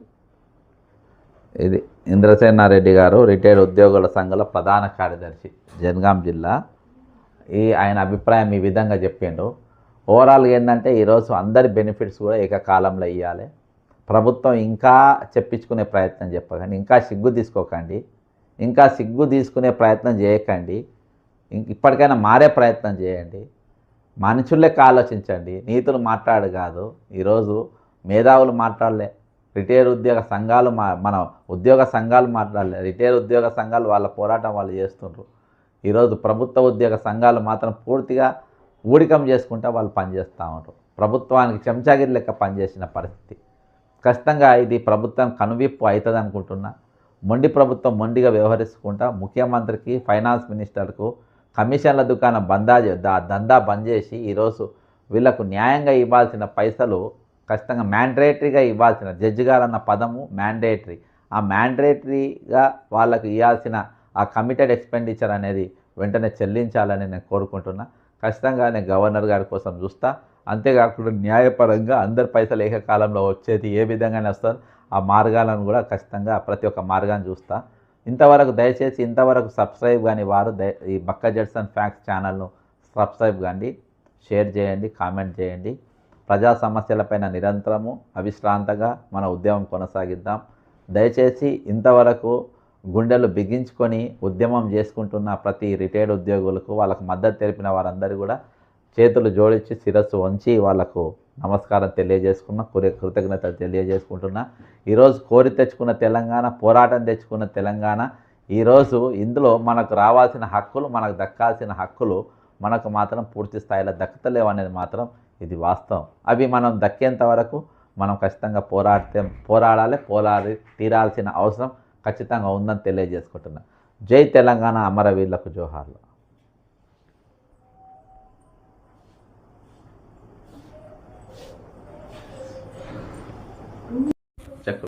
ఇది ఇంద్రసేనారెడ్డి గారు, రిటైర్డ్ ఉద్యోగుల సంఘాల ప్రధాన కార్యదర్శి, జనగాం జిల్లా. ఆయన అభిప్రాయం ఈ విధంగా చెప్పిండు. ఓవరాల్గా ఏంటంటే ఈరోజు అందరి బెనిఫిట్స్ కూడా ఏకకాలంలో ఇవ్వాలి. ప్రభుత్వం ఇంకా చెప్పించుకునే ప్రయత్నం చెప్పకండి, ఇంకా సిగ్గు తీసుకోకండి, ఇంకా సిగ్గు తీసుకునే ప్రయత్నం చేయకండి. ఇప్పటికైనా మారే ప్రయత్నం చేయండి. మనుషులకి ఆలోచించండి, నీతులు మాట్లాడు కాదు. ఈరోజు మేధావులు మాట్లాడలే, రిటైర్ ఉద్యోగ సంఘాలు మన ఉద్యోగ సంఘాలు మాట్లాడలే. రిటైర్ ఉద్యోగ సంఘాలు వాళ్ళ పోరాటం వాళ్ళు చేస్తుండ్రు. ఈరోజు ప్రభుత్వ ఉద్యోగ సంఘాలు మాత్రం పూర్తిగా ఊడికం చేసుకుంటా వాళ్ళు పనిచేస్తూ ఉంటారు. ప్రభుత్వానికి చెంచాగిరి లెక్క పనిచేసిన పరిస్థితి. ఖచ్చితంగా ఇది ప్రభుత్వం కనువిప్పు అవుతుంది అనుకుంటున్నా. మొండి ప్రభుత్వం మొండిగా వ్యవహరించుకుంటా ముఖ్యమంత్రికి, ఫైనాన్స్ మినిస్టర్కు కమిషన్ల దుకాణం దందా బంద్ చేసి ఈరోజు వీళ్లకు న్యాయంగా ఇవ్వాల్సిన పైసలు ఖచ్చితంగా మ్యాండేటరీగా ఇవ్వాల్సిన, జడ్జి గారు అన్న పదము మ్యాండేటరీ, ఆ మ్యాండేటరీగా వాళ్ళకు ఇవ్వాల్సిన ఆ కమిటెడ్ ఎక్స్పెండిచర్ అనేది వెంటనే చెల్లించాలని నేను కోరుకుంటున్నా. ఖచ్చితంగా నేను గవర్నర్ గారి కోసం చూస్తా. అంతేకాకుండా న్యాయపరంగా అందరి పైసలు ఏకకాలంలో వచ్చేది ఏ విధంగానే వస్తుంది ఆ మార్గాలను కూడా ఖచ్చితంగా ప్రతి ఒక్క మార్గాన్ని చూస్తా. దయచేసి ఇంతవరకు సబ్స్క్రైబ్ కాని వారు ఈ బక్క జడ్సన్ ఫ్యాక్ట్స్ ఛానల్ను సబ్స్క్రైబ్ కాండి, షేర్ చేయండి, కామెంట్ చేయండి. ప్రజా సమస్యలపైన నిరంతరము అవిశ్రాంతంగా మన ఉద్యమం కొనసాగిద్దాం. దయచేసి ఇంతవరకు గుండెలు బిగించుకొని ఉద్యమం చేసుకుంటున్న ప్రతి రిటైర్డ్ ఉద్యోగులకు, వాళ్ళకు మద్దతు తెలిపిన వారందరూ కూడా చేతులు జోడించి శిరస్సు వంచి వాళ్లకు నమస్కారం తెలియజేసుకున్నా, కృతజ్ఞతలు తెలియజేసుకుంటున్నా. ఈరోజు కోరి తెచ్చుకున్న తెలంగాణ, పోరాటం తెచ్చుకున్న తెలంగాణ, ఈరోజు ఇందులో మనకు రావాల్సిన హక్కులు, మనకు దక్కాల్సిన హక్కులు మనకు మాత్రం పూర్తి స్థాయిలో దక్కలేవు అనేది మాత్రం ఇది వాస్తవం. అవి మనం దక్కేంత వరకు మనం ఖచ్చితంగా పోరాడాలి, తీరాల్సిన అవసరం ఖచ్చితంగా ఉందని తెలియజేసుకుంటున్నా. జై తెలంగాణ, అమరవీరులకు జోహార్లు.